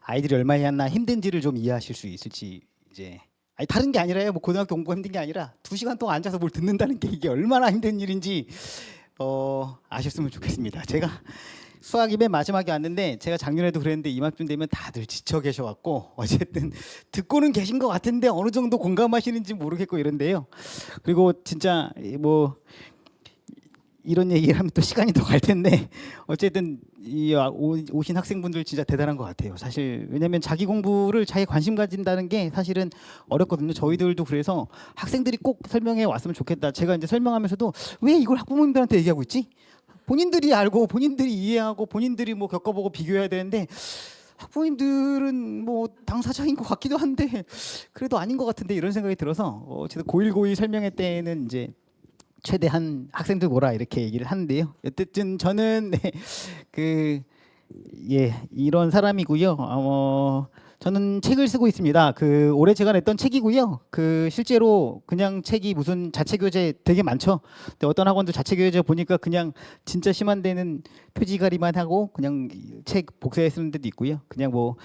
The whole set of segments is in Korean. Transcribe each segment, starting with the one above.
아이들이 얼마나 힘든지를 좀 이해하실 수 있을지. 이제 아니 다른 게 아니라요. 뭐 고등학교 공부가 힘든 게 아니라 2시간 동안 앉아서 뭘 듣는다는 게 이게 얼마나 힘든 일인지 아셨으면 좋겠습니다. 제가 수학이 맨 마지막에 왔는데 제가 작년에도 그랬는데 이맘쯤 되면 다들 지쳐 계셔갖고 어쨌든 듣고는 계신 것 같은데 어느 정도 공감하시는지 모르겠고 이런데요. 그리고 진짜 뭐 이런 얘기를 하면 또 시간이 더 갈 텐데 어쨌든 오신 학생분들 진짜 대단한 것 같아요. 사실 왜냐하면 자기 공부를 자기 관심 가진다는 게 사실은 어렵거든요. 저희들도 그래서 학생들이 꼭 설명해 왔으면 좋겠다. 제가 이제 설명하면서도 왜 이걸 학부모님들한테 얘기하고 있지? 본인들이 알고 본인들이 이해하고 본인들이 뭐 겪어보고 비교해야 되는데 학부모님들은 뭐 당사자인 것 같기도 한데 그래도 아닌 것 같은데 이런 생각이 들어서 어쨌든 고1 설명회 때는 이제 최대한 학생들 보라 이렇게 얘기를 하는데요. 어쨌든 저는 이런 사람이고요. 저는 책을 쓰고 있습니다. 올해 제가 냈던 책이고요. 실제로 그냥 책이 무슨 자체 교재 되게 많죠. 근데 어떤 학원도 자체 교재 보니까 그냥 진짜 심한 데는 표지가리만 하고 그냥 책 복사해 쓰는 데도 있고요. 그냥 뭐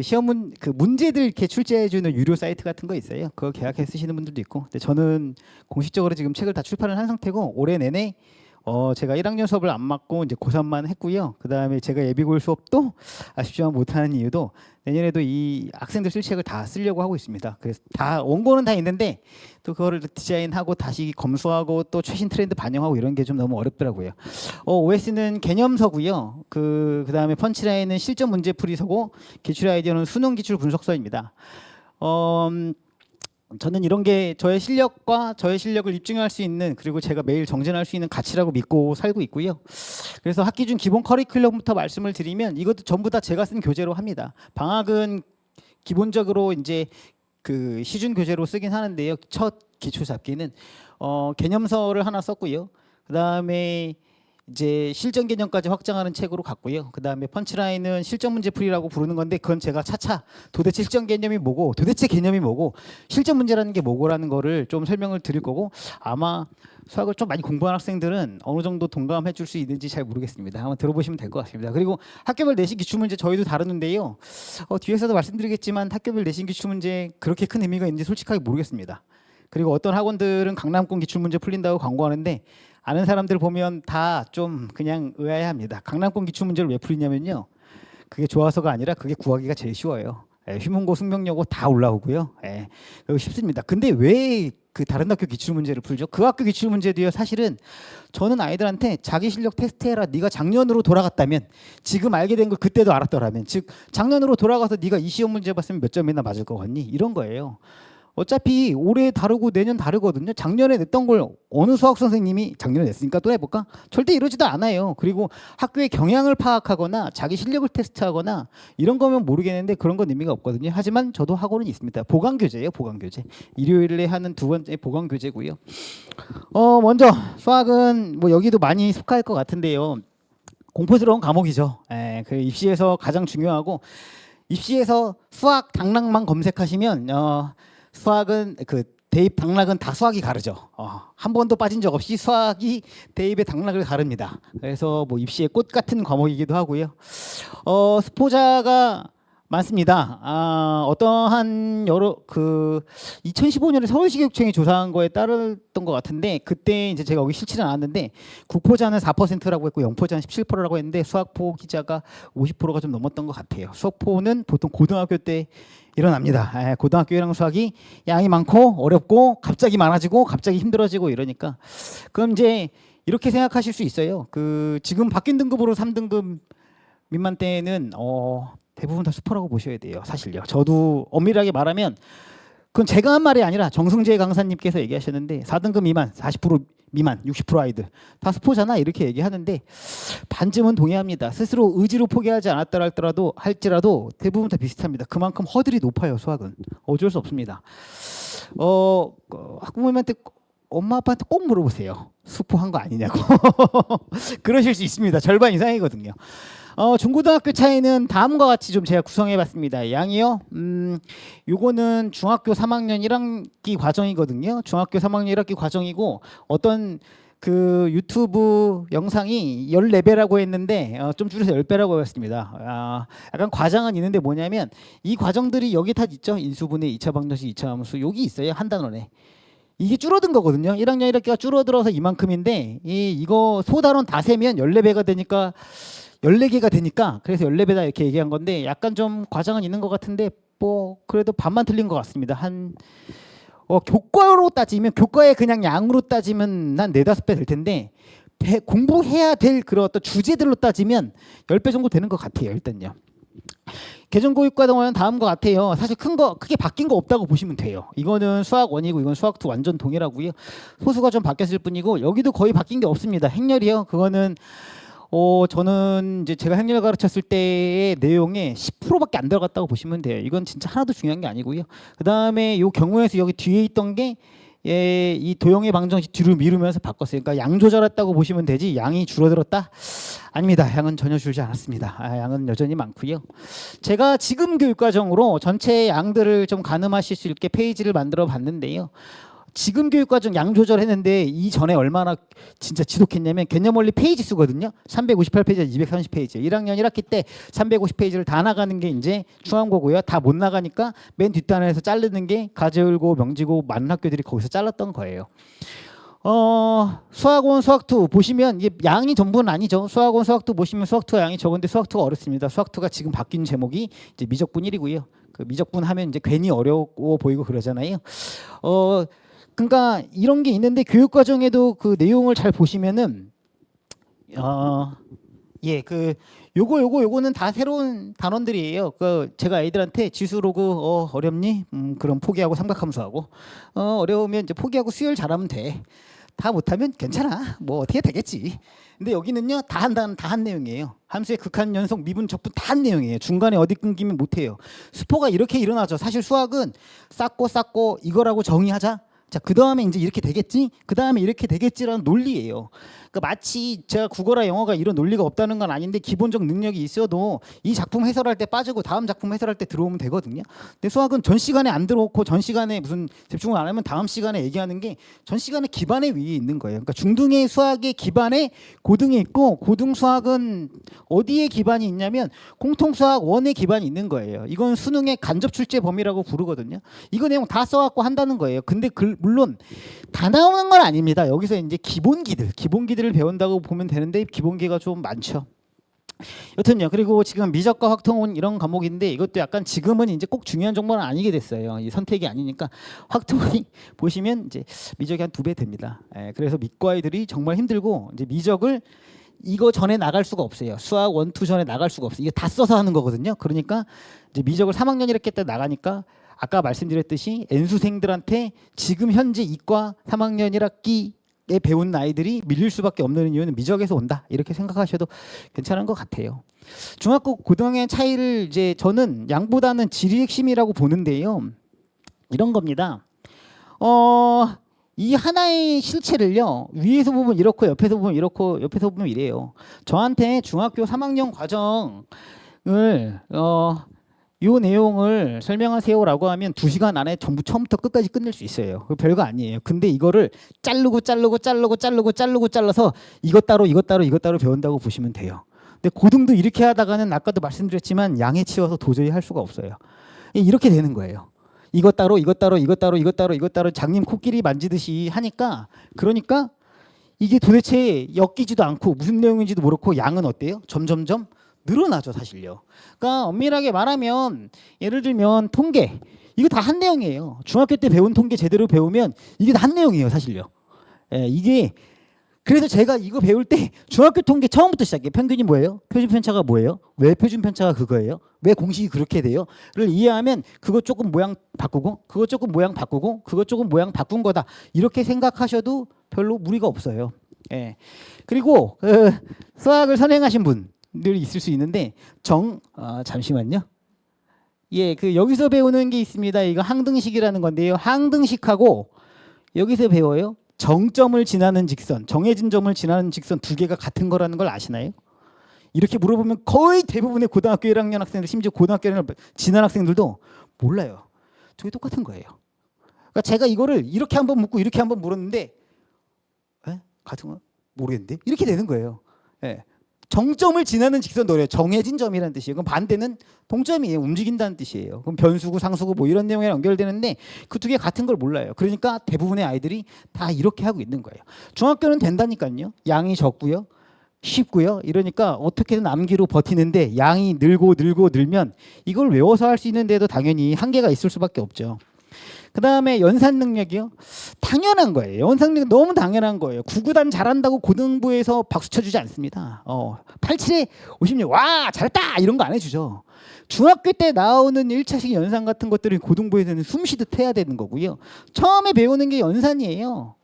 시험 문제들 이렇게 출제해주는 유료 사이트 같은 거 있어요. 그거 계약해 쓰시는 분들도 있고. 근데 저는 공식적으로 지금 책을 다 출판을 한 상태고 올해 내내 제가 1학년 수업을 안 맡고 이제 고3만 했고요. 그 다음에 제가 예비고일 수업도 아쉽지만 못하는 이유도 내년에도 이 학생들 쓸 책을 다 쓰려고 하고 있습니다. 그래서 다 원고는 다 있는데 또 그거를 디자인하고 다시 검수하고 또 최신 트렌드 반영하고 이런 게 좀 너무 어렵더라고요. OS는 개념서고요. 그다음에 펀치라인은 실전 문제 풀이서고 기출 아이디어는 수능 기출 분석서입니다. 저는 이런 게 저의 실력과 저의 실력을 입증할 수 있는 그리고 제가 매일 정진할 수 있는 가치라고 믿고 살고 있고요. 그래서 학기 중 기본 커리큘럼부터 말씀을 드리면 이것도 전부 다 제가 쓴 교재로 합니다. 방학은 기본적으로 이제 시중 교재로 쓰긴 하는데요. 첫 기초 잡기는 개념서를 하나 썼고요. 그다음에 이제 실전 개념까지 확장하는 책으로 갔고요. 그다음에 펀치라인은 실전 문제 풀이라고 부르는 건데 그건 제가 차차 도대체 실전 개념이 뭐고 도대체 개념이 뭐고 실전 문제라는 게 뭐고라는 거를 좀 설명을 드릴 거고 아마 수학을 좀 많이 공부한 학생들은 어느 정도 동감해 줄 수 있는지 잘 모르겠습니다. 한번 들어보시면 될 것 같습니다. 그리고 학교별 내신 기출 문제 저희도 다루는데요. 뒤에서도 말씀드리겠지만 학교별 내신 기출 문제 그렇게 큰 의미가 있는지 솔직하게 모르겠습니다. 그리고 어떤 학원들은 강남권 기출 문제 풀린다고 광고하는데 아는 사람들 보면 다 좀 그냥 의아해합니다. 강남권 기출 문제를 왜 풀리냐면요. 그게 좋아서가 아니라 그게 구하기가 제일 쉬워요. 휘문고, 숙명여고 다 올라오고요. 그거 쉽습니다. 근데 왜 다른 학교 기출 문제를 풀죠? 그 학교 기출 문제도요. 사실은 저는 아이들한테 자기 실력 테스트해라. 네가 작년으로 돌아갔다면 지금 알게 된 걸 그때도 알았더라면 즉 작년으로 돌아가서 네가 이 시험 문제 봤으면 몇 점이나 맞을 것 같니? 이런 거예요. 어차피 올해 다르고 내년 다르거든요. 작년에 냈던 걸 어느 수학 선생님이 작년에 냈으니까 또 해볼까? 절대 이러지도 않아요. 그리고 학교의 경향을 파악하거나 자기 실력을 테스트하거나 이런 거면 모르겠는데 그런 건 의미가 없거든요. 하지만 저도 학원은 있습니다. 보강교재예요. 보강교재. 일요일에 하는 두 번째 보강교재고요. 먼저 수학은 뭐 여기도 많이 속할 것 같은데요. 공포스러운 과목이죠. 입시에서 가장 중요하고 입시에서 수학 당락만 검색하시면 수학은 대입 당락은 다 수학이 가르죠. 한 번도 빠진 적 없이 수학이 대입의 당락을 가릅니다. 그래서 뭐 입시의 꽃 같은 과목이기도 하고요. 스포자가 많습니다. 어떠한 2015년에 서울시 교육청이 조사한 거에 따랐던 것 같은데 그때 이제 제가 여기 싫지는 않았는데 국포자는 4%라고 했고 영포자는 17%라고 했는데 수학포 기자가 50%가 좀 넘었던 것 같아요. 수학포는 보통 고등학교 때 일어납니다. 고등학교 1학년 수학이 양이 많고 어렵고 갑자기 많아지고 갑자기 힘들어지고 이러니까 그럼 이제 이렇게 생각하실 수 있어요. 지금 바뀐 등급으로 3등급 미만 때는 대부분 다 수포라고 보셔야 돼요. 사실요. 저도 엄밀하게 말하면 그건 제가 한 말이 아니라 정승재 강사님께서 얘기하셨는데 4등급 미만, 40% 미만, 60% 아이들 다 수포잖아 이렇게 얘기하는데 반쯤은 동의합니다. 스스로 의지로 포기하지 않았다 할지라도 대부분 다 비슷합니다. 그만큼 허들이 높아요. 수학은 어쩔 수 없습니다. 학부모님한테 엄마 아빠한테 꼭 물어보세요. 수포한 거 아니냐고. 그러실 수 있습니다. 절반 이상이거든요. 중고등학교 차이는 다음과 같이 좀 제가 구성해봤습니다. 양이요. 요거는 중학교 3학년 1학기 과정이거든요. 중학교 3학년 1학기 과정이고 어떤 그 유튜브 영상이 14배라고 했는데 좀 줄여서 10배라고 했습니다. 약간 과장은 있는데 뭐냐면 이 과정들이 여기 다 있죠. 인수분해, 2차 방정식, 2차 함수 여기 있어요. 한 단원에. 이게 줄어든 거거든요. 1학년 1학기가 줄어들어서 이만큼인데 이거 소단원 다 세면 14배가 되니까 14개가 되니까 그래서 14배다 이렇게 얘기한 건데 약간 좀 과장은 있는 것 같은데 뭐 그래도 반만 틀린 것 같습니다. 한 교과로 따지면 교과에 그냥 양으로 따지면 한 4~5배 될 텐데 공부해야 될 그런 어떤 주제들로 따지면 10배 정도 되는 것 같아요. 일단요. 개정고입과정은 다음과 같아요. 사실 크게 바뀐 거 없다고 보시면 돼요. 이거는 수학 1이고 이건 수학 2 완전 동일하고요. 소수가 좀 바뀌었을 뿐이고 여기도 거의 바뀐 게 없습니다. 행렬이요. 그거는 저는 이제 제가 행렬 가르쳤을 때의 내용에 10%밖에 안 들어갔다고 보시면 돼요. 이건 진짜 하나도 중요한 게 아니고요. 그 다음에 이 경우에서 여기 뒤에 있던 게 이 도형의 방정식 뒤로 미루면서 바꿨어요. 그러니까 양 조절했다고 보시면 되지 양이 줄어들었다? 아닙니다. 양은 전혀 줄지 않았습니다. 양은 여전히 많고요. 제가 지금 교육과정으로 전체 양들을 좀 가늠하실 수 있게 페이지를 만들어 봤는데요. 지금 교육과정 양 조절했는데 이전에 얼마나 진짜 지독했냐면 개념원리 페이지 수거든요. 358페이지에서 230페이지. 1학년 1학기 때 350페이지를 다 나가는 게 이제 중앙고고요. 다 못 나가니까 맨 뒷단에서 자르는 게 가재울고 명지고 많은 학교들이 거기서 잘랐던 거예요. 수학원 수학2 보시면 이게 양이 전부는 아니죠. 수학원 수학2 보시면 수학2가 양이 적은데 수학2가 어렵습니다. 수학2가 지금 바뀐 제목이 이제 미적분 1이고요. 그 미적분 하면 이제 괜히 어려워 보이고 그러잖아요. 그러니까 이런 게 있는데 교육 과정에도 그 내용을 잘 보시면은 요거는 다 새로운 단원들이에요. 그 제가 애들한테 지수로그 어렵니? 그럼 포기하고 삼각함수하고 어려우면 이제 포기하고 수열 잘하면 돼. 다 못하면 괜찮아. 뭐 어떻게 되겠지. 근데 여기는요 다 한 내용이에요. 함수의 극한 연속 미분 적분 다 한 내용이에요. 중간에 어디 끊기면 못해요. 수포가 이렇게 일어나죠. 사실 수학은 쌓고 이거라고 정의하자. 자, 그 다음에 이제 이렇게 되겠지? 그 다음에 이렇게 되겠지라는 논리예요. 그러니까 마치 제가 국어라 영어가 이런 논리가 없다는 건 아닌데 기본적 능력이 있어도 이 작품 해설할 때 빠지고 다음 작품 해설할 때 들어오면 되거든요. 근데 수학은 전 시간에 안 들어오고 전 시간에 무슨 집중을 안 하면 다음 시간에 얘기하는 게 전 시간에 기반에 위에 있는 거예요. 그러니까 중등의 수학의 기반에 고등이 있고 고등 수학은 어디에 기반이 있냐면 공통 수학 1에 기반이 있는 거예요. 이건 수능의 간접 출제 범위라고 부르거든요. 이거 내용 다 써갖고 한다는 거예요. 근데 물론 다 나오는 건 아닙니다. 여기서 이제 기본기들을 배운다고 보면 되는데 기본기가 좀 많죠. 여튼요. 그리고 지금 미적과 확통은 이런 과목인데 이것도 약간 지금은 이제 꼭 중요한 정보는 아니게 됐어요. 이 선택이 아니니까 확통이 보시면 이제 미적이 한 2배 됩니다. 그래서 미과애들이 정말 힘들고 이제 미적을 이거 전에 나갈 수가 없어요. 수학 1, 2 전에 나갈 수가 없어요. 이게 다 써서 하는 거거든요. 그러니까 이제 미적을 3학년 이렇게 때 나가니까 아까 말씀드렸듯이 N수생들한테 지금 현재 이과 3학년 1학기에 배운 아이들이 밀릴 수밖에 없는 이유는 미적에서 온다. 이렇게 생각하셔도 괜찮은 것 같아요. 중학교 고등학년 차이를 이제 저는 양보다는 질이 핵심이라고 보는데요. 이런 겁니다. 이 하나의 실체를요. 위에서 보면 이렇고 옆에서 보면 이렇고 옆에서 보면 이래요. 저한테 중학교 3학년 과정을 요 내용을 설명하세요라고 하면 2시간 안에 전부 처음부터 끝까지 끝낼 수 있어요. 별거 아니에요. 근데 이거를 잘라서 이것 따로 배운다고 보시면 돼요. 근데 고등도 이렇게 하다가는 아까도 말씀드렸지만 양에 치여서 도저히 할 수가 없어요. 이렇게 되는 거예요. 이것 따로 장님 코끼리 만지듯이 하니까 그러니까 이게 도대체 엮이지도 않고 무슨 내용인지도 모르고 양은 어때요? 점점점 늘어나죠 사실요. 그러니까 엄밀하게 말하면 예를 들면 통계 이거 다 한 내용이에요. 중학교 때 배운 통계 제대로 배우면 이게 다 한 내용이에요 사실요. 이게 그래서 제가 이거 배울 때 중학교 통계 처음부터 시작해요. 평균이 뭐예요? 표준 편차가 뭐예요? 왜 표준 편차가 그거예요? 왜 공식이 그렇게 돼요?를 이해하면 그거 조금 모양 바꾸고 그거 조금 모양 바꾸고 그거 조금 모양 바꾼 거다. 이렇게 생각하셔도 별로 무리가 없어요. 그리고 수학을 선행하신 분들이 있을 수 있는데 잠시만요. 그 여기서 배우는 게 있습니다. 이거 항등식이라는 건데요. 항등식하고 여기서 배워요. 정점을 지나는 직선, 정해진 점을 지나는 직선 2개가 같은 거라는 걸 아시나요? 이렇게 물어보면 거의 대부분의 고등학교 1학년 학생들, 심지어 고등학교 1학년 지난 학생들도 몰라요. 저게 똑같은 거예요. 그러니까 제가 이거를 이렇게 한번 묻고 이렇게 한번 물었는데 같은 거 모르겠는데 이렇게 되는 거예요. 예. 정점을 지나는 직선도래요. 정해진 점이라는 뜻이에요. 그럼 반대는 동점이에요. 움직인다는 뜻이에요. 그럼 변수고 상수고 뭐 이런 내용이랑 연결되는데 그 두 개 같은 걸 몰라요. 그러니까 대부분의 아이들이 다 이렇게 하고 있는 거예요. 중학교는 된다니까요. 양이 적고요. 쉽고요. 이러니까 어떻게든 암기로 버티는데 양이 늘면 이걸 외워서 할 수 있는데도 당연히 한계가 있을 수밖에 없죠. 그 다음에 연산 능력이요. 당연한 거예요. 연산 능력 너무 당연한 거예요. 구구단 잘한다고 고등부에서 박수 쳐주지 않습니다. 87에 56 와 잘했다 이런 거 안 해주죠. 중학교 때 나오는 1차식 연산 같은 것들이 고등부에서는 숨쉬듯 해야 되는 거고요. 처음에 배우는 게 연산이에요.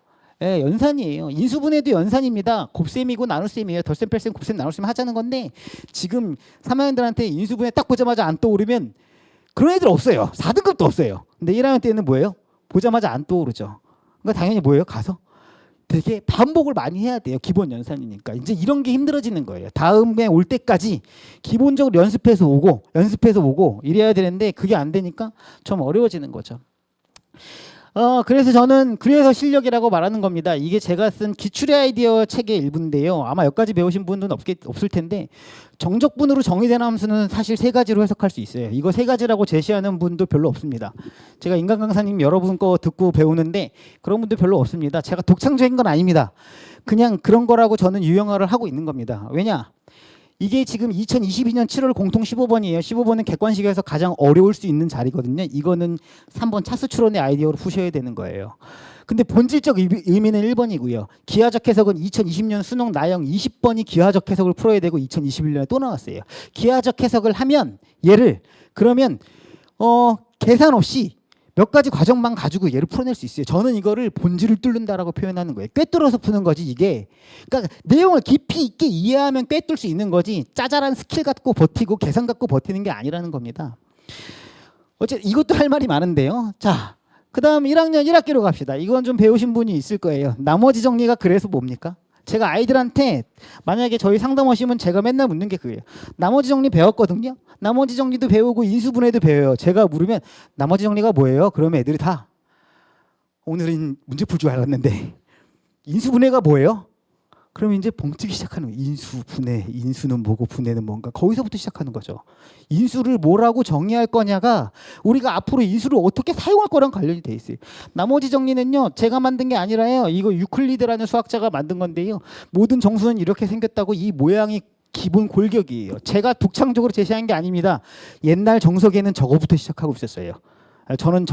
예, 연산이에요. 인수분해도 연산입니다. 곱셈이고 나눗셈이에요. 덜셈, 뺄셈, 곱셈, 나눗셈 하자는 건데 지금 3학년들한테 인수분해 딱 보자마자 안 떠오르면 그런 애들 없어요. 4등급도 없어요. 근데 1학년 때는 뭐예요? 보자마자 안 떠오르죠. 그러니까 당연히 뭐예요? 가서 되게 반복을 많이 해야 돼요. 기본 연산이니까. 이제 이런 게 힘들어지는 거예요. 다음에 올 때까지 기본적으로 연습해서 오고 이래야 되는데 그게 안 되니까 좀 어려워지는 거죠. 그래서 저는 그래서 실력이라고 말하는 겁니다. 이게 제가 쓴 기출의 아이디어 책의 일부인데요. 아마 여기까지 배우신 분은 없을 텐데 정적분으로 정의된 함수는 사실 세 가지로 해석할 수 있어요. 이거 세 가지라고 제시하는 분도 별로 없습니다. 제가 인간 강사님 여러분 거 듣고 배우는데 그런 분도 별로 없습니다. 제가 독창적인 건 아닙니다. 그냥 그런 거라고 저는 유형화를 하고 있는 겁니다. 왜냐? 이게 지금 2022년 7월 공통 15번이에요. 15번은 객관식에서 가장 어려울 수 있는 자리거든요. 이거는 3번 차수 추론의 아이디어로 푸셔야 되는 거예요. 근데 본질적 의미는 1번이고요. 기하적 해석은 2020년 수능 나형 20번이 기하적 해석을 풀어야 되고 2021년에 또 나왔어요. 기하적 해석을 하면 그러면 계산 없이 몇 가지 과정만 가지고 얘를 풀어낼 수 있어요. 저는 이거를 본질을 뚫는다라고 표현하는 거예요. 꿰뚫어서 푸는 거지 이게. 그러니까 내용을 깊이 있게 이해하면 꿰뚫 수 있는 거지 짜잘한 스킬 갖고 버티고 계산 갖고 버티는 게 아니라는 겁니다. 어쨌든 이것도 할 말이 많은데요. 자, 그 다음 1학년 1학기로 갑시다. 이건 좀 배우신 분이 있을 거예요. 나머지 정리가 그래서 뭡니까? 제가 아이들한테 만약에 저희 상담 오시면 제가 맨날 묻는 게 그거예요. 나머지 정리 배웠거든요. 나머지 정리도 배우고 인수분해도 배워요. 제가 물으면 나머지 정리가 뭐예요? 그러면 애들이 다 오늘은 문제 풀 줄 알았는데 인수분해가 뭐예요? 그러면 이제 벙뜨기 시작하는 거예요. 인수분해, 인수는 뭐고 분해는 뭔가. 거기서부터 시작하는 거죠. 인수를 뭐라고 정의할 거냐가 우리가 앞으로 인수를 어떻게 사용할 거랑 관련이 돼 있어요. 나머지 정리는요. 제가 만든 게 아니라요. 이거 유클리드라는 수학자가 만든 건데요. 모든 정수는 이렇게 생겼다고 이 모양이 기본 골격이에요. 제가 독창적으로 제시한 게 아닙니다. 옛날 정석에는 저거부터 시작하고 있었어요. 저는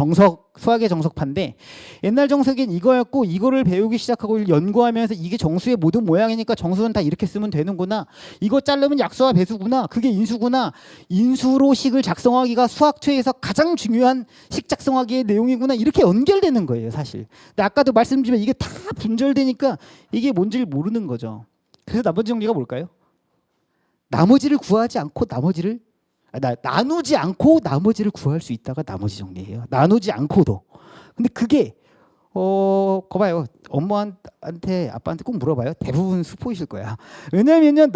수학의 정석파인데 옛날 정석엔 이거였고 이거를 배우기 시작하고 연구하면서 이게 정수의 모든 모양이니까 정수는 다 이렇게 쓰면 되는구나. 이거 자르면 약수와 배수구나. 그게 인수구나. 인수로 식을 작성하기가 수학초에서 가장 중요한 식 작성하기의 내용이구나. 이렇게 연결되는 거예요 사실. 근데 아까도 말씀드렸지만 이게 다 분절되니까 이게 뭔지를 모르는 거죠. 그래서 나머지 정리가 뭘까요? 나머지를 구하지 않고 나누지 않고 나머지를 구할 수 있다가 나머지 정리예요. 나누지 않고도. 근데 그게 거봐요. 엄마한테 아빠한테 꼭 물어봐요. 대부분 수포이실 거야. 왜냐면요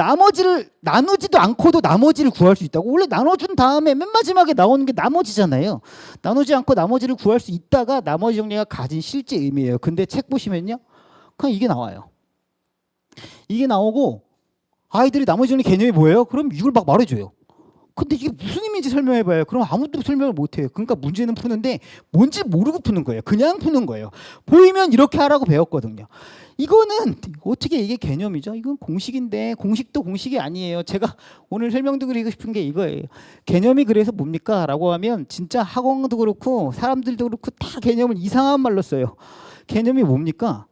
나누지도 않고도 나머지를 구할 수 있다고. 원래 나눠준 다음에 맨 마지막에 나오는 게 나머지잖아요. 나누지 않고 나머지를 구할 수 있다가 나머지 정리가 가진 실제 의미예요. 근데 책 보시면요, 그냥 이게 나와요. 이게 나오고 아이들이 나머지 정리 개념이 뭐예요? 그럼 이걸 막 말해줘요. 근데 이게 무슨 의미인지 설명해봐요. 그럼 아무도 설명을 못해요. 그러니까 문제는 푸는데 뭔지 모르고 푸는 거예요. 그냥 푸는 거예요. 보이면 이렇게 하라고 배웠거든요. 이거는 어떻게 이게 개념이죠? 이건 공식인데 공식도 공식이 아니에요. 제가 오늘 설명드리고 싶은 게 이거예요. 개념이 그래서 뭡니까? 라고 하면 진짜 학원도 그렇고 사람들도 그렇고 다 개념을 이상한 말로 써요. 개념이 뭡니까?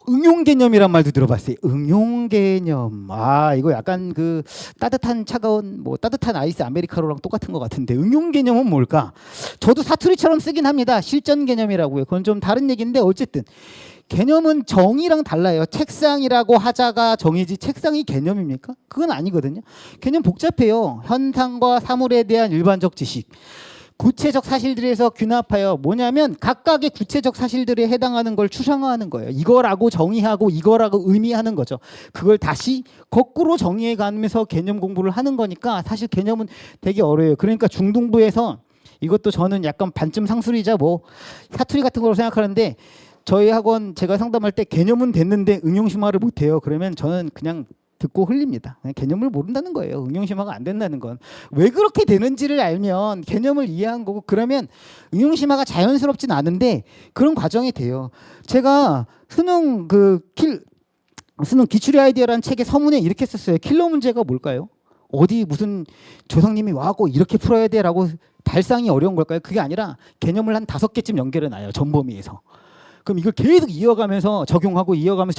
응용 개념이란 말도 들어봤어요. 응용 개념. 이거 약간 그 따뜻한 차가운 따뜻한 아이스 아메리카노랑 똑같은 것 같은데 응용 개념은 뭘까? 저도 사투리처럼 쓰긴 합니다. 실전 개념이라고요. 그건 좀 다른 얘기인데 어쨌든 개념은 정의랑 달라요. 책상이라고 하자가 정의지 책상이 개념입니까? 그건 아니거든요. 개념 복잡해요. 현상과 사물에 대한 일반적 지식. 구체적 사실들에서 균합하여 뭐냐면 각각의 구체적 사실들에 해당하는 걸 추상화하는 거예요. 이거라고 정의하고 이거라고 의미하는 거죠. 그걸 다시 거꾸로 정의해 가면서 개념 공부를 하는 거니까 사실 개념은 되게 어려워요. 그러니까 중등부에서 이것도 저는 약간 반쯤 상술이자 사투리 같은 걸로 생각하는데 저희 학원 제가 상담할 때 개념은 됐는데 응용심화를 못해요. 그러면 저는 그냥 듣고 흘립니다. 그냥 개념을 모른다는 거예요. 응용심화가 안 된다는 건. 왜 그렇게 되는지를 알면 개념을 이해한 거고, 그러면 응용심화가 자연스럽진 않은데 그런 과정이 돼요. 제가 수능 기출의 아이디어라는 책의 서문에 이렇게 썼어요. 킬러 문제가 뭘까요? 어디 무슨 조상님이 와갖고 이렇게 풀어야 돼라고 발상이 어려운 걸까요? 그게 아니라 개념을 한 5개쯤 연결해 놔요. 전범위에서. 그럼 이걸 계속 이어가면서 적용하고 이어가면서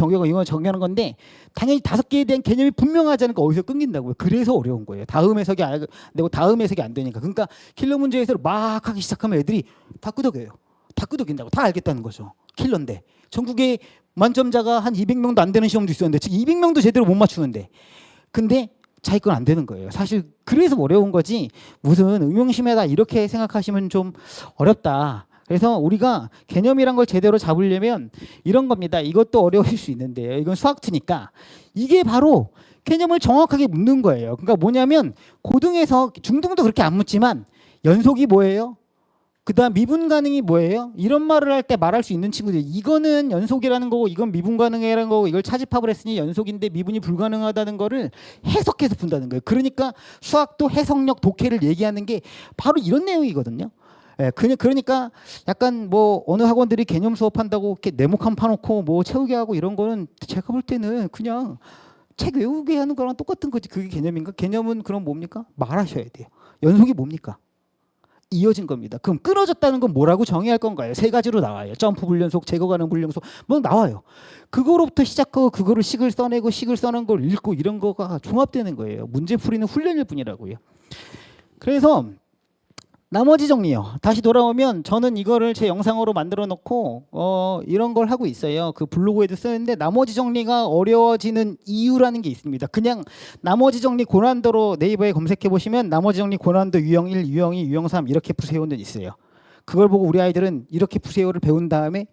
적용하는 건데, 당연히 5개에 대한 개념이 분명하지 않으니까 어디서 끊긴다고요. 그래서 어려운 거예요. 다음 해석이 안 되고 다음 해석이 안 되니까. 그러니까 킬러 문제 해석을 막 하기 시작하면 애들이 다 끄덕여요. 다 끄덕인다고. 다 알겠다는 거죠. 킬러인데. 전국에 만점자가 한 200명도 안 되는 시험도 있었는데, 즉 200명도 제대로 못 맞추는데, 근데 자기 건 안 되는 거예요. 사실 그래서 어려운 거지, 무슨 응용심에다 이렇게 생각하시면 좀 어렵다. 그래서 우리가 개념이란 걸 제대로 잡으려면 이런 겁니다. 이것도 어려울 수 있는데요. 이건 수학2니까 이게 바로 개념을 정확하게 묻는 거예요. 그러니까 뭐냐면 고등에서, 중등도 그렇게 안 묻지만 연속이 뭐예요? 그 다음 미분 가능이 뭐예요? 이런 말을 할 때 말할 수 있는 친구들, 이거는 연속이라는 거고 이건 미분 가능이라는 거고, 이걸 차집합을 했으니 연속인데 미분이 불가능하다는 거를 해석해서 푼다는 거예요. 그러니까 수학도 해석력, 독해를 얘기하는 게 바로 이런 내용이거든요. 예, 그러니까 약간 뭐 어느 학원들이 개념 수업한다고 이렇게 네모칸 파놓고 뭐 채우게 하고 이런 거는 제가 볼 때는 그냥 책 외우게 하는 거랑 똑같은 거지. 그게 개념인가? 개념은 그럼 뭡니까? 말하셔야 돼요. 연속이 뭡니까? 이어진 겁니다. 그럼 끊어졌다는 건 뭐라고 정의할 건가요? 3가지로 나와요. 점프 불연속, 제거 가능 불연속, 뭐 나와요. 그거로부터 시작하고 그거를 식을 써내고 식을 써낸 걸 읽고 이런 거가 종합되는 거예요. 문제 풀이는 훈련일 뿐이라고요. 그래서 나머지 정리요. 다시 돌아오면 저는 이거를 제 영상으로 만들어 놓고 이런 걸 하고 있어요. 그 블로그에도 쓰는데, 나머지 정리가 어려워지는 이유라는 게 있습니다. 그냥 나머지 정리 고난도로 네이버에 검색해 보시면 나머지 정리 고난도 유형 1, 유형 2, 유형 3 이렇게 푸세요는 있어요. 그걸 보고 우리 아이들은 이렇게 푸세요를 배운 다음에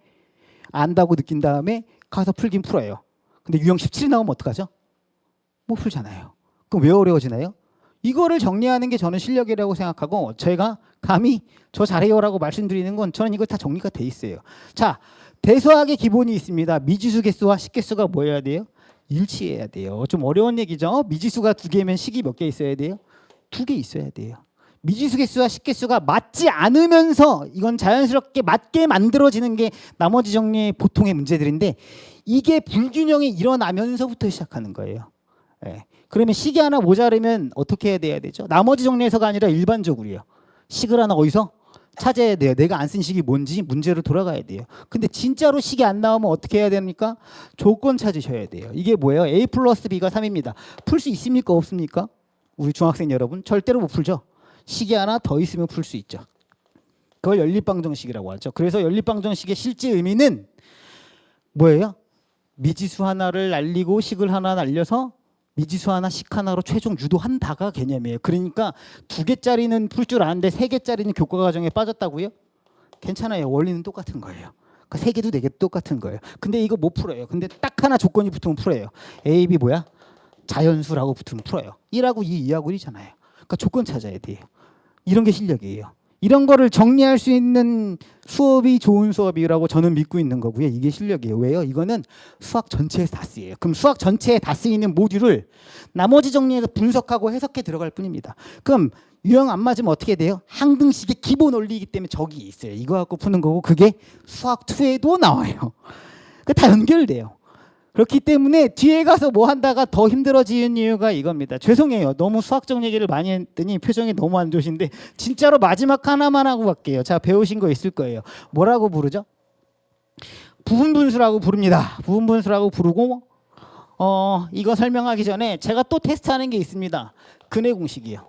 안다고 느낀 다음에 가서 풀긴 풀어요. 근데 유형 17이 나오면 어떡하죠? 못 풀잖아요. 그럼 왜 어려워지나요? 이거를 정리하는 게 저는 실력이라고 생각하고, 제가 감히 저 잘해요라고 말씀드리는 건 저는 이거 다 정리가 돼 있어요. 자, 대수학의 기본이 있습니다. 미지수 개수와 식개수가 뭐여야 돼요? 일치해야 돼요. 좀 어려운 얘기죠. 미지수가 2개면 식이 몇 개 있어야 돼요? 2개 있어야 돼요. 미지수 개수와 식개수가 맞지 않으면서 이건 자연스럽게 맞게 만들어지는 게 나머지 정리의 보통의 문제들인데, 이게 불균형이 일어나면서부터 시작하는 거예요. 네. 그러면 식이 하나 모자르면 어떻게 해야 되죠? 나머지 정리해서가 아니라 일반적으로요. 식을 하나 어디서 찾아야 돼요. 내가 안 쓴 식이 뭔지 문제로 돌아가야 돼요. 근데 진짜로 식이 안 나오면 어떻게 해야 됩니까? 조건 찾으셔야 돼요. 이게 뭐예요? A 플러스 B가 3입니다. 풀 수 있습니까? 없습니까? 우리 중학생 여러분 절대로 못 풀죠. 식이 하나 더 있으면 풀 수 있죠. 그걸 연립방정식이라고 하죠. 그래서 연립방정식의 실제 의미는 뭐예요? 미지수 하나를 날리고 식을 하나 날려서 미지수 하나, 식 하나로 최종 유도한다가 개념이에요. 그러니까 2개짜리는 풀 줄 아는데 3개짜리는 교과 과정에 빠졌다고요? 괜찮아요. 원리는 똑같은 거예요. 그러니까 3개도 4개도 똑같은 거예요. 근데 이거 못 풀어요. 근데 딱 하나 조건이 붙으면 풀어요. A, B 뭐야? 자연수라고 붙으면 풀어요. 1하고 2, 2하고 1이잖아요. 그러니까 조건 찾아야 돼요. 이런 게 실력이에요. 이런 거를 정리할 수 있는 수업이 좋은 수업이라고 저는 믿고 있는 거고요. 이게 실력이에요. 왜요? 이거는 수학 전체에서 다 쓰여요. 그럼 수학 전체에 다 쓰이는 모듈을 나머지 정리해서 분석하고 해석해 들어갈 뿐입니다. 그럼 유형 안 맞으면 어떻게 돼요? 항등식의 기본 원리이기 때문에 적이 있어요. 이거 갖고 푸는 거고, 그게 수학2에도 나와요. 다 연결돼요. 그렇기 때문에 뒤에 가서 뭐 한다가 더 힘들어지는 이유가 이겁니다. 죄송해요. 너무 수학적 얘기를 많이 했더니 표정이 너무 안 좋으신데, 진짜로 마지막 하나만 하고 갈게요. 자, 배우신 거 있을 거예요. 뭐라고 부르죠? 부분분수라고 부릅니다. 부분분수라고 부르고, 이거 설명하기 전에 제가 또 테스트하는 게 있습니다. 근해 공식이요.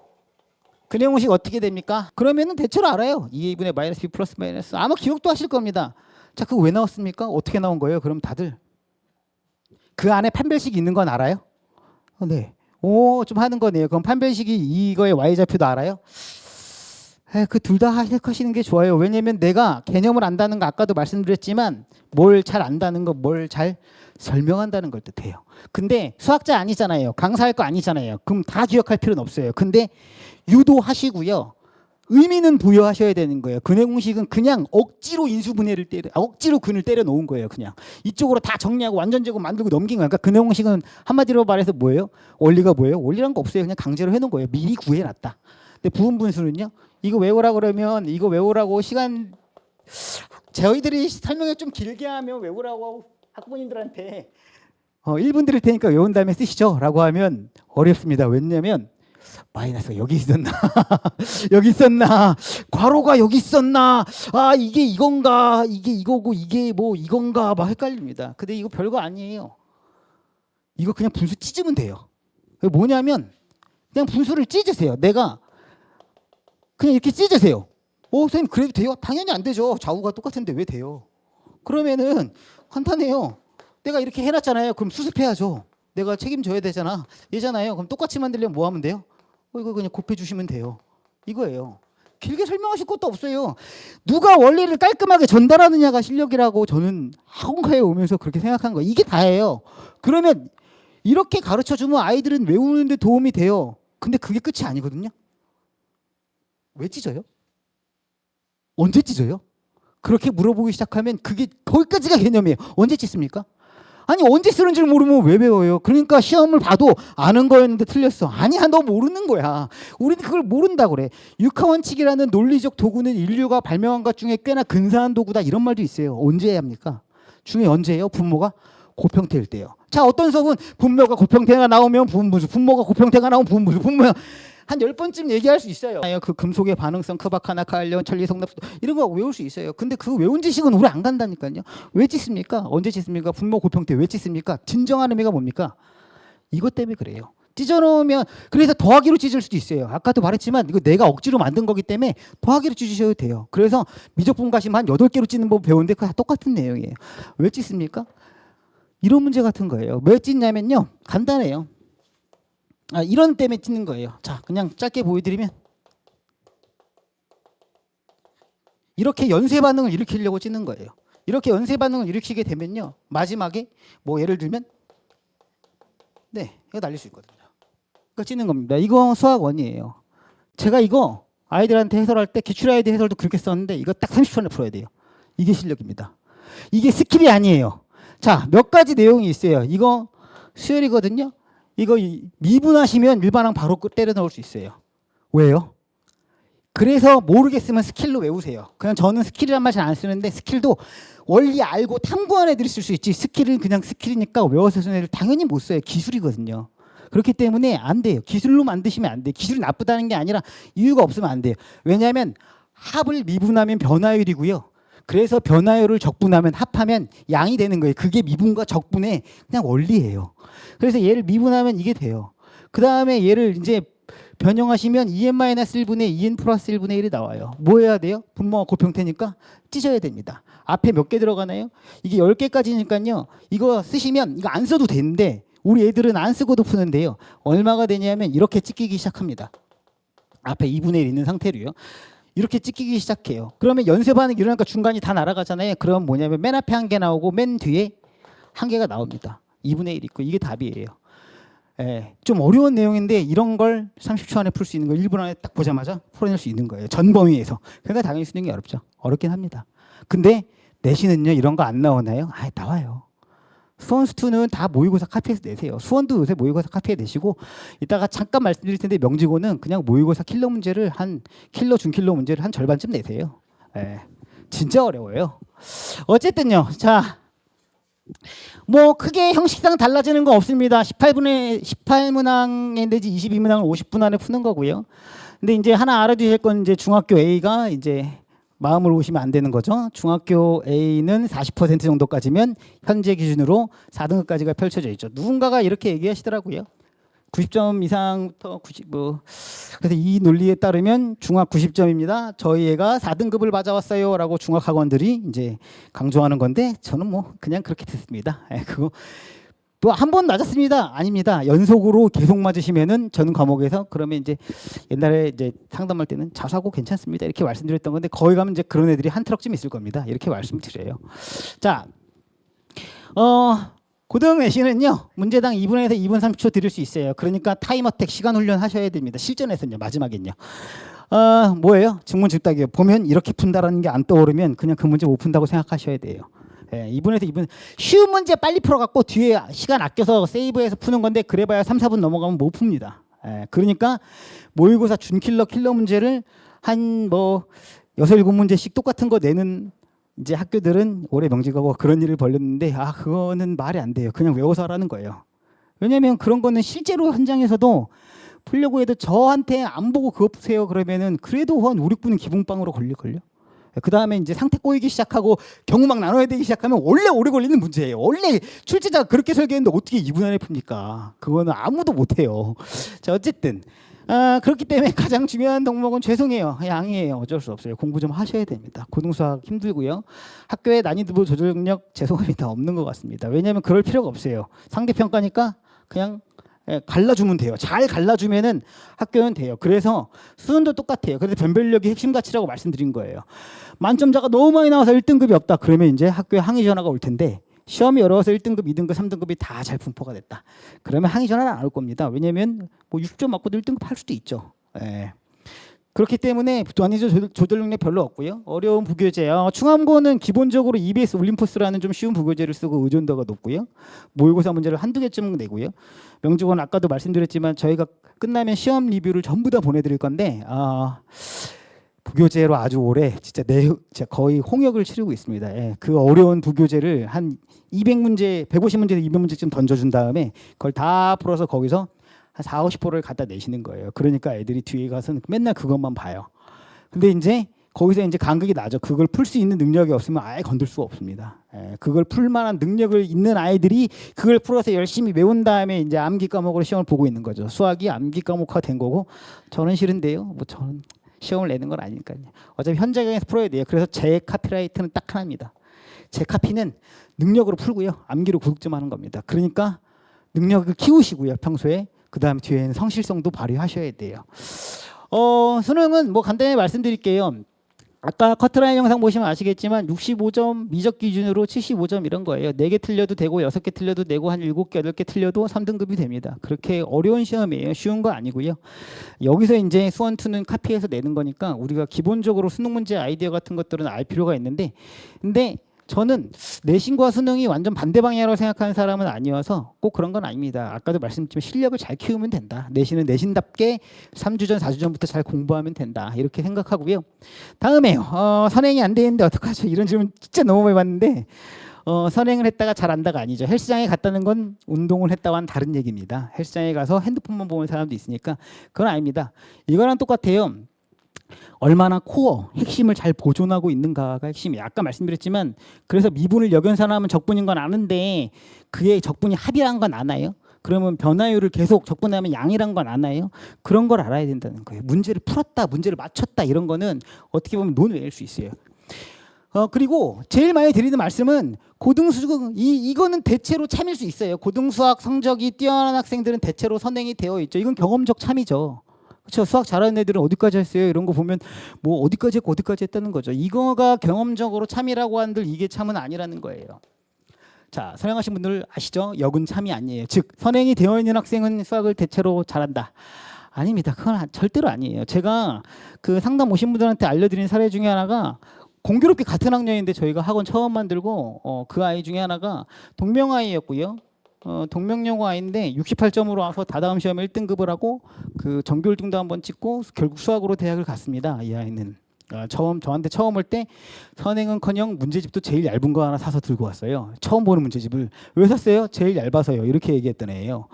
근해 공식 어떻게 됩니까? 그러면은 대체로 알아요. 2분의 마이너스 B 플러스 마이너스. 아마 기억도 하실 겁니다. 자, 그거 왜 나왔습니까? 어떻게 나온 거예요? 그럼 다들 그 안에 판별식이 있는 건 알아요? 네. 오, 좀 하는 거네요. 그럼 판별식이 이거의 y좌표도 알아요? 그 둘 다 하시는 게 좋아요. 왜냐면 내가 개념을 안다는 거 아까도 말씀드렸지만, 뭘 잘 안다는 거, 뭘 잘 설명한다는 걸 뜻해요. 근데 수학자 아니잖아요. 강사할 거 아니잖아요. 그럼 다 기억할 필요는 없어요. 근데 유도하시고요. 의미는 부여하셔야 되는 거예요. 근해 공식은 그냥 억지로 인수분해를 억지로 근을 때려 놓은 거예요. 그냥 이쪽으로 다 정리하고 완전 제곱 만들고 넘긴 거예요. 그러니까 근해 공식은 한마디로 말해서 뭐예요? 원리가 뭐예요? 원리란 거 없어요. 그냥 강제로 해놓은 거예요. 미리 구해놨다. 근데 부분 분수는요. 이거 외우라 그러면 이거 외우라고 시간 저희들이 설명을 좀 길게 하면 외우라고 학부모님들한테 1분 드릴 테니까 외운 다음에 쓰시죠 라고 하면 어렵습니다. 왜냐면 마이너스가 여기 있었나 여기 있었나 괄호가 여기 있었나 아 이게 이건가 이게 이거고 이게 뭐 이건가 막 헷갈립니다. 근데 이거 별거 아니에요. 이거 그냥 분수 찢으면 돼요. 뭐냐면 그냥 분수를 찢으세요. 내가 그냥 이렇게 찢으세요. 선생님 그래도 돼요? 당연히 안 되죠. 좌우가 똑같은데 왜 돼요? 그러면은 간단해요. 내가 이렇게 해놨잖아요. 그럼 수습해야죠. 내가 책임져야 되잖아. 얘잖아요. 그럼 똑같이 만들려면 뭐 하면 돼요? 이거 그냥 곱해주시면 돼요. 이거예요. 길게 설명하실 것도 없어요. 누가 원리를 깔끔하게 전달하느냐가 실력이라고 저는 학원가에 오면서 그렇게 생각한 거예요. 이게 다예요. 그러면 이렇게 가르쳐주면 아이들은 외우는데 도움이 돼요. 근데 그게 끝이 아니거든요. 왜 찢어요? 언제 찢어요? 그렇게 물어보기 시작하면 그게 거기까지가 개념이에요. 언제 찢습니까? 아니 언제 쓰는 줄 모르면 왜 배워요? 그러니까 시험을 봐도 아는 거였는데 틀렸어. 아니야 너 모르는 거야. 우리는 그걸 모른다고 그래. 육하원칙이라는 논리적 도구는 인류가 발명한 것 중에 꽤나 근사한 도구다 이런 말도 있어요. 언제 해야 합니까? 중에 언제예요? 분모가 고평태일 때요. 자 어떤 수업은 분모가 고평태가 나오면 분모수 분모가 고평태가 나오면 분모수 분모야. 한 10번쯤 얘기할 수 있어요. 그 금속의 반응성, 크바카나, 칼륨, 천리, 성납 이런 거 외울 수 있어요. 근데 그 외운 지식은 오래 안 간다니까요. 왜 찢습니까? 언제 찢습니까? 분모 고평태 왜 찢습니까? 진정한 의미가 뭡니까? 이것 때문에 그래요. 찢어놓으면 그래서 더하기로 찢을 수도 있어요. 아까도 말했지만 이거 내가 억지로 만든 거기 때문에 더하기로 찢으셔도 돼요. 그래서 미적분가심 한 8개로 찢는 법 배우는데 그거 다 똑같은 내용이에요. 왜 찢습니까? 이런 문제 같은 거예요. 왜 찢냐면요. 간단해요. 이런 때문에 찢는 거예요. 자, 그냥 짧게 보여드리면 이렇게 연쇄 반응을 일으키려고 찢는 거예요. 이렇게 연쇄 반응을 일으키게 되면요. 마지막에 뭐 예를 들면 이거 날릴 수 있거든요. 이거 찢는 겁니다. 이거 수학 원이에요. 제가 이거 아이들한테 해설할 때 기출 아이들 해설도 그렇게 썼는데 이거 딱 30초 안에 풀어야 돼요. 이게 실력입니다. 이게 스킬이 아니에요. 자, 몇 가지 내용이 있어요. 이거 수열이거든요. 이거 미분하시면 일반항 바로 때려 넣을 수 있어요. 왜요? 그래서 모르겠으면 스킬로 외우세요. 그냥 저는 스킬이란 말 잘 안 쓰는데 스킬도 원리 알고 탐구한 애들이 쓸 수 있지 스킬은 그냥 스킬이니까 외워서 쓰는 애들 당연히 못 써요. 기술이거든요. 그렇기 때문에 안 돼요. 기술로 만드시면 안 돼요. 기술이 나쁘다는 게 아니라 이유가 없으면 안 돼요. 왜냐하면 합을 미분하면 변화율이고요. 그래서 변화율을 적분하면 합하면 양이 되는 거예요. 그게 미분과 적분의 그냥 원리예요. 그래서 얘를 미분하면 이게 돼요. 그 다음에 얘를 이제 변형하시면 2n-1분의 2n 플러스 1분의 1이 나와요. 뭐 해야 돼요? 분모가 고평태니까 찢어야 됩니다. 앞에 몇 개 들어가나요? 이게 10개까지니까요. 이거 쓰시면 이거 안 써도 되는데 우리 애들은 안 쓰고도 푸는데요. 얼마가 되냐면 이렇게 찢기기 시작합니다. 앞에 2분의 1 있는 상태로요. 이렇게 찢기기 시작해요. 그러면 연쇄 반응이 일어나니까 중간이 다 날아가잖아요. 그럼 뭐냐면 맨 앞에 한 개 나오고 맨 뒤에 한 개가 나옵니다. 2분의 1 있고 이게 답이에요. 좀 어려운 내용인데 이런 걸 30초 안에 풀 수 있는 거 1분 안에 딱 보자마자 풀어낼 수 있는 거예요. 전 범위에서. 그러니까 당연히 쓰는 게 어렵죠. 어렵긴 합니다. 근데 내신은요 이런 거 안 나오나요? 나와요. 수원 수투는 다 모의고사 카피해서 내세요. 수원도 요새 모의고사 카피해 내시고 이따가 잠깐 말씀드릴 텐데 명지고는 그냥 모의고사 킬러 문제를 킬러 중킬러 문제를 한 절반쯤 내세요. 진짜 어려워요. 어쨌든요. 자, 뭐 크게 형식상 달라지는 거 없습니다. 18문항에 내지 22문항을 50분 안에 푸는 거고요. 근데 이제 하나 알아두실 건 이제 중학교 A가 이제 마음을 오시면 안 되는 거죠. 중학교 A는 40% 정도까지면 현재 기준으로 4등급까지가 펼쳐져 있죠. 누군가가 이렇게 얘기하시더라고요. 90점 이상부터 90, 그래서 이 논리에 따르면 중학 90점입니다. 저희 애가 4등급을 맞아왔어요. 라고 중학학원들이 이제 강조하는 건데 저는 뭐 그냥 그렇게 듣습니다. 그거 또 한 번 맞았습니다. 아닙니다. 연속으로 계속 맞으시면은 전 과목에서 그러면 이제 옛날에 이제 상담할 때는 자사고 괜찮습니다. 이렇게 말씀드렸던 건데 거기 가면 이제 그런 애들이 한 트럭쯤 있을 겁니다. 이렇게 말씀드려요. 자, 고등 내신은요 문제당 2분에서 2분 30초 드릴 수 있어요. 그러니까 타임어택 시간 훈련 하셔야 됩니다. 실전에서는요 마지막엔요. 뭐예요? 증문 즉답이요. 보면 이렇게 푼다라는 게 안 떠오르면 그냥 그 문제 못 푼다고 생각하셔야 돼요. 예, 이분에서 이분 쉬운 문제 빨리 풀어갖고 뒤에 시간 아껴서 세이브해서 푸는 건데 그래봐야 3, 4분 넘어가면 못 풉니다. 예, 그러니까 모의고사 준킬러 킬러 문제를 한 뭐 6, 7문제씩 똑같은 거 내는 이제 학교들은 올해 명직하고 그런 일을 벌였는데 그거는 말이 안 돼요. 그냥 외워서 하라는 거예요. 왜냐하면 그런 거는 실제로 현장에서도 풀려고 해도 저한테 안 보고 그거 푸세요 그러면은 그래도 한 5, 6분은 기본빵으로 걸릴걸요. 그 다음에 이제 상태 꼬이기 시작하고 경우막 나눠야 되기 시작하면 원래 오래 걸리는 문제예요. 원래 출제자가 그렇게 설계했는데 어떻게 2분 안에 풉니까? 그거는 아무도 못해요. 자, 어쨌든 그렇기 때문에 가장 중요한 덕목은 죄송해요. 양이에요. 어쩔 수 없어요. 공부 좀 하셔야 됩니다. 고등수학 힘들고요. 학교의 난이도 조절 능력 죄송합니다. 없는 것 같습니다. 왜냐하면 그럴 필요가 없어요. 상대평가니까 그냥 갈라주면 돼요. 잘 갈라주면은 학교는 돼요. 그래서 수준도 똑같아요. 그래서 변별력이 핵심 가치라고 말씀드린 거예요. 만점자가 너무 많이 나와서 1등급이 없다. 그러면 이제 학교에 항의 전화가 올 텐데 시험이 어려워서 1등급, 2등급, 3등급이 다 잘 분포가 됐다. 그러면 항의 전화는 안 올 겁니다. 왜냐하면 뭐 6점 맞고도 1등급 할 수도 있죠. 예. 그렇기 때문에 난이도 조절 능력 별로 없고요. 어려운 부교재. 충암고는 기본적으로 EBS 올림포스라는 좀 쉬운 부교재를 쓰고 의존도가 높고요. 모의고사 문제를 한두 개쯤 내고요. 명직원 아까도 말씀드렸지만 저희가 끝나면 시험 리뷰를 전부 다 보내드릴 건데 부교재로 아주 오래 진짜 거의 홍역을 치르고 있습니다. 예, 그 어려운 부교재를 한 200문제, 150문제에서 200문제쯤 던져준 다음에 그걸 다 풀어서 거기서 한 4, 50%를 갖다 내시는 거예요. 그러니까 애들이 뒤에 가서는 맨날 그것만 봐요. 근데 이제 거기서 이제 간극이 나죠. 그걸 풀 수 있는 능력이 없으면 아예 건들 수가 없습니다. 그걸 풀 만한 능력을 있는 아이들이 그걸 풀어서 열심히 외운 다음에 이제 암기 과목으로 시험을 보고 있는 거죠. 수학이 암기 과목화 된 거고 저는 싫은데요. 뭐 저는 시험을 내는 건 아니니까요. 어차피 현장에서 풀어야 돼요. 그래서 제 카피라이트는 딱 하나입니다. 제 카피는 능력으로 풀고요. 암기로 구득점하는 겁니다. 그러니까 능력을 키우시고요. 평소에. 그 다음에 뒤에는 성실성도 발휘하셔야 돼요. 수능은 뭐 간단히 말씀드릴게요. 아까 커트라인 영상 보시면 아시겠지만 65점 미적 기준으로 75점 이런 거예요. 4개 틀려도 되고 6개 틀려도 되고 한 7개, 8개 틀려도 3등급이 됩니다. 그렇게 어려운 시험이에요. 쉬운 거 아니고요. 여기서 이제 수원2는 카피해서 내는 거니까 우리가 기본적으로 수능 문제 아이디어 같은 것들은 알 필요가 있는데 근데 저는 내신과 수능이 완전 반대 방향으로 생각하는 사람은 아니어서 꼭 그런 건 아닙니다. 아까도 말씀드렸지만 실력을 잘 키우면 된다. 내신은 내신답게 3주 전, 4주 전부터 잘 공부하면 된다. 이렇게 생각하고요. 다음에요. 선행이 안 되는데 어떡하죠? 이런 질문 진짜 너무 많이 받는데 선행을 했다가 잘 안다가 아니죠. 헬스장에 갔다는 건 운동을 했다와는 다른 얘기입니다. 헬스장에 가서 핸드폰만 보는 사람도 있으니까 그건 아닙니다. 이거랑 똑같아요. 얼마나 코어, 핵심을 잘 보존하고 있는가가 핵심이에요. 아까 말씀드렸지만 그래서 미분을 역연산하면 적분인 건 아는데 그게 적분이 합이란 건 아나요? 그러면 변화율을 계속 적분하면 양이란 건 아나요? 그런 걸 알아야 된다는 거예요. 문제를 풀었다, 문제를 맞췄다 이런 거는 어떻게 보면 논외일 수 있어요. 그리고 제일 많이 드리는 말씀은 고등수학 이거는 대체로 참일 수 있어요. 고등수학 성적이 뛰어난 학생들은 대체로 선행이 되어 있죠. 이건 경험적 참이죠. 그렇죠. 수학 잘하는 애들은 어디까지 했어요? 이런 거 보면 뭐 어디까지 했고 어디까지 했다는 거죠. 이거가 경험적으로 참이라고 한들 이게 참은 아니라는 거예요. 자, 선행하신 분들 아시죠? 역은 참이 아니에요. 즉 선행이 되어 있는 학생은 수학을 대체로 잘한다. 아닙니다. 그건 절대로 아니에요. 제가 그 상담 오신 분들한테 알려드린 사례 중에 하나가 공교롭게 같은 학년인데 저희가 학원 처음 만들고 그 아이 중에 하나가 동명아이였고요. 동명여고 아이인데 68점으로 와서 다다음 시험에 1등급을 하고 그 전교 1등도 한번 찍고 결국 수학으로 대학을 갔습니다. 이 아이는 저한테 처음 올 때 선행은커녕 문제집도 제일 얇은 거 하나 사서 들고 왔어요. 처음 보는 문제집을. 왜 샀어요? 제일 얇아서요. 이렇게 얘기했던 애예요.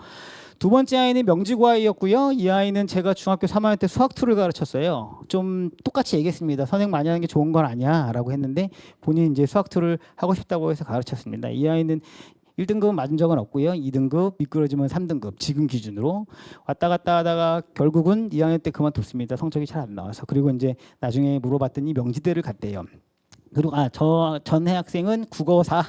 두 번째 아이는 명지고 아이였고요. 이 아이는 제가 중학교 3학년 때 수학2를 가르쳤어요. 좀 똑같이 얘기했습니다. 선행 많이 하는 게 좋은 건 아니야 라고 했는데 본인이 이제 수학2를 하고 싶다고 해서 가르쳤습니다. 이 아이는 1등급은 맞은 적은 없고요. 2등급, 미끄러지면 3등급 지금 기준으로 왔다 갔다 하다가 결국은 2학년 때 그만뒀습니다. 성적이 잘 안 나와서. 그리고 이제 나중에 물어봤더니 명지대를 갔대요. 그리고 저 전 학생은 국어 4,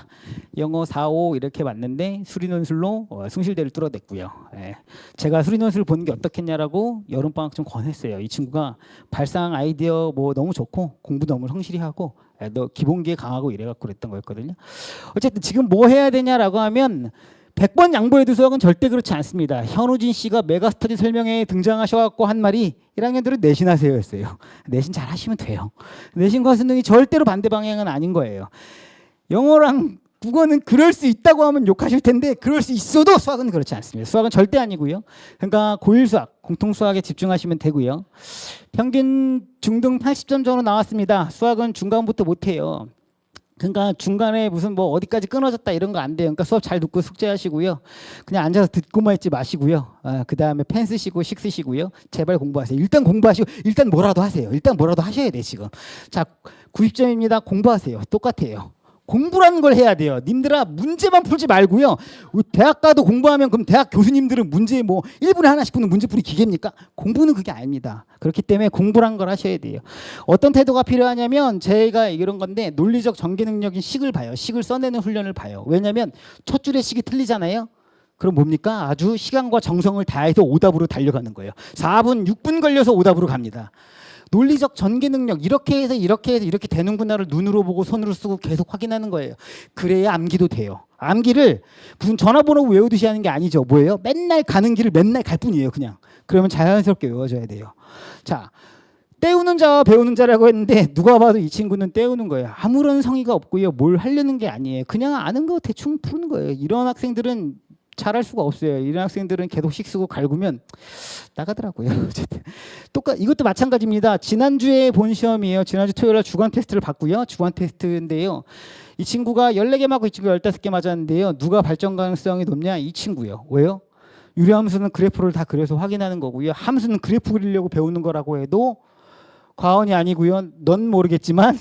영어 4, 5 이렇게 맞는데 수리논술로 숭실대를 뚫어냈고요. 예. 제가 수리논술 보는 게 어떻겠냐라고 여름방학 좀 권했어요. 이 친구가 발상 아이디어 뭐 너무 좋고 공부 너무 성실히 하고 너 기본기에 강하고 이래갖고 그랬던 거였거든요. 어쨌든 지금 뭐 해야 되냐라고 하면 100번 양보해도 수학은 절대 그렇지 않습니다. 현우진 씨가 메가스터디 설명회에 등장하셔갖고 한 말이 1학년들은 내신하세요였어요. 내신 잘 하시면 돼요. 내신과 수능이 절대로 반대 방향은 아닌 거예요. 영어랑 국어는 그럴 수 있다고 하면 욕하실 텐데 그럴 수 있어도 수학은 그렇지 않습니다. 수학은 절대 아니고요. 그러니까 고1 수학, 공통 수학에 집중하시면 되고요. 평균 중등 80점 정도 나왔습니다. 수학은 중간부터 못해요. 그러니까 중간에 무슨 뭐 어디까지 끊어졌다 이런 거 안 돼요. 그러니까 수업 잘 듣고 숙제하시고요. 그냥 앉아서 듣고만 있지 마시고요. 그 다음에 펜 쓰시고 식 쓰시고요. 제발 공부하세요. 일단 공부하시고 일단 뭐라도 하세요. 일단 뭐라도 하셔야 돼 지금. 자, 90점입니다. 공부하세요. 똑같아요. 공부라는 걸 해야 돼요. 님들아 문제만 풀지 말고요. 대학 가도 공부하면 그럼 대학 교수님들은 문제 뭐 1분에 하나씩 푸는 문제풀이 기계입니까? 공부는 그게 아닙니다. 그렇기 때문에 공부란 걸 하셔야 돼요. 어떤 태도가 필요하냐면 제가 이런 건데 논리적 전개 능력인 식을 봐요. 식을 써내는 훈련을 봐요. 왜냐하면 첫 줄의 식이 틀리잖아요. 그럼 뭡니까? 아주 시간과 정성을 다해서 오답으로 달려가는 거예요. 4분, 6분 걸려서 오답으로 갑니다. 논리적 전개 능력 이렇게 해서 이렇게 되는구나를 눈으로 보고 손으로 쓰고 계속 확인하는 거예요. 그래야 암기도 돼요. 암기를 무슨 전화번호 외우듯이 하는 게 아니죠. 뭐예요? 맨날 가는 길을 맨날 갈 뿐이에요. 그냥. 그러면 자연스럽게 외워져야 돼요. 자, 때우는 자와 배우는 자라고 했는데 누가 봐도 이 친구는 때우는 거예요. 아무런 성의가 없고요. 뭘 하려는 게 아니에요. 그냥 아는 거 대충 푸는 거예요. 이런 학생들은 잘할 수가 없어요. 이런 학생들은 계속 식 쓰고 갈구면 나가더라고요. 어쨌든 이것도 마찬가지입니다. 지난주에 본 시험이에요. 지난주 토요일날 주간 테스트를 봤고요. 주간 테스트인데요. 이 친구가 14개 맞고 이 친구가 15개 맞았는데요. 누가 발전 가능성이 높냐? 이 친구요. 왜요? 유리함수는 그래프를 다 그려서 확인하는 거고요. 함수는 그래프 그리려고 배우는 거라고 해도 과언이 아니고요. 넌 모르겠지만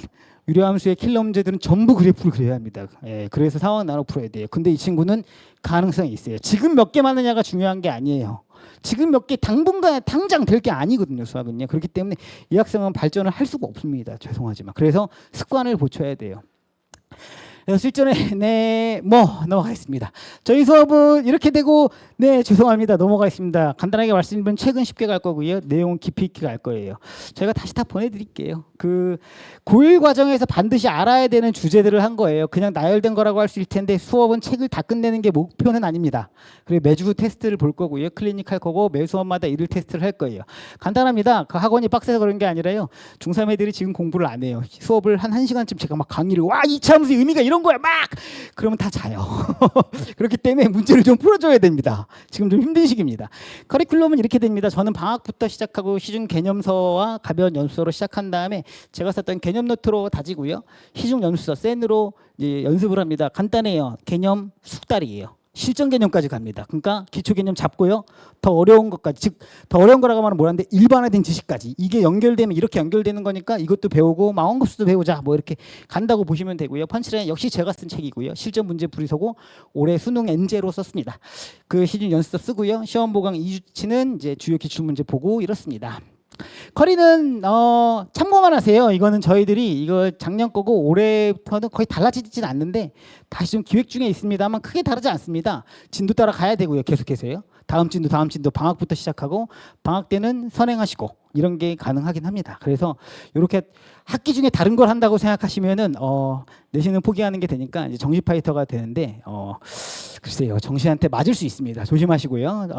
유리함수의 킬러 문제들은 전부 그래프를 그려야 합니다. 예, 그래서 상황 나눠 풀어야 돼요. 근데 이 친구는 가능성이 있어요. 지금 몇 개 맞느냐가 중요한 게 아니에요. 지금 몇 개 당분간 당장 될 게 아니거든요. 수학은요. 그렇기 때문에 이 학생은 발전을 할 수가 없습니다. 죄송하지만. 그래서 습관을 고쳐야 돼요. 그래서 실전에 넘어가겠습니다. 저희 수업은 이렇게 되고 죄송합니다. 넘어가겠습니다. 간단하게 말씀드리면 책은 쉽게 갈 거고요. 내용은 깊이 있게 갈 거예요. 저희가 다시 다 보내드릴게요. 그 고1 과정에서 반드시 알아야 되는 주제들을 한 거예요. 그냥 나열된 거라고 할 수 있을 텐데 수업은 책을 다 끝내는 게 목표는 아닙니다. 그리고 매주 테스트를 볼 거고요. 클리닉 할 거고 매 수업마다 일일 테스트를 할 거예요. 간단합니다. 그 학원이 빡세서 그런 게 아니라요. 중3 애들이 지금 공부를 안 해요. 수업을 한 1시간쯤 제가 막 강의를 이 차함수의 의미가 이런 거야 막 그러면 다 자요. 그렇기 때문에 문제를 좀 풀어줘야 됩니다. 지금 좀 힘든 시기입니다. 커리큘럼은 이렇게 됩니다. 저는 방학부터 시작하고 시중 개념서와 가벼운 연습서로 시작한 다음에 제가 썼던 개념 노트로 다지고요. 시중 연습서 센으로 이제 연습을 합니다. 간단해요. 개념 숙달이에요. 실전 개념까지 갑니다. 그러니까 기초 개념 잡고요. 더 어려운 것까지, 즉 더 어려운 거라고 하면 뭐라는데 일반화된 지식까지. 이게 연결되면 이렇게 연결되는 거니까 이것도 배우고 마원급수도 배우자 뭐 이렇게 간다고 보시면 되고요. 펀치라인 역시 제가 쓴 책이고요. 실전 문제 풀이서고 올해 수능 엔제로 썼습니다. 그 시중 연습서 쓰고요. 시험 보강 2주치는 이제 주요 기출 문제 보고 이렇습니다. 커리는 참고만 하세요. 이거는 저희들이 이거 작년 거고 올해부터는 거의 달라지진 않는데 다시 좀 기획 중에 있습니다만 크게 다르지 않습니다. 진도 따라 가야 되고요. 계속해서요. 다음 진도 방학부터 시작하고 방학 때는 선행하시고 이런 게 가능하긴 합니다. 그래서 이렇게 학기 중에 다른 걸 한다고 생각하시면은 내신은 포기하는 게 되니까 이제 정시 파이터가 되는데 글쎄요 정시한테 맞을 수 있습니다. 조심하시고요.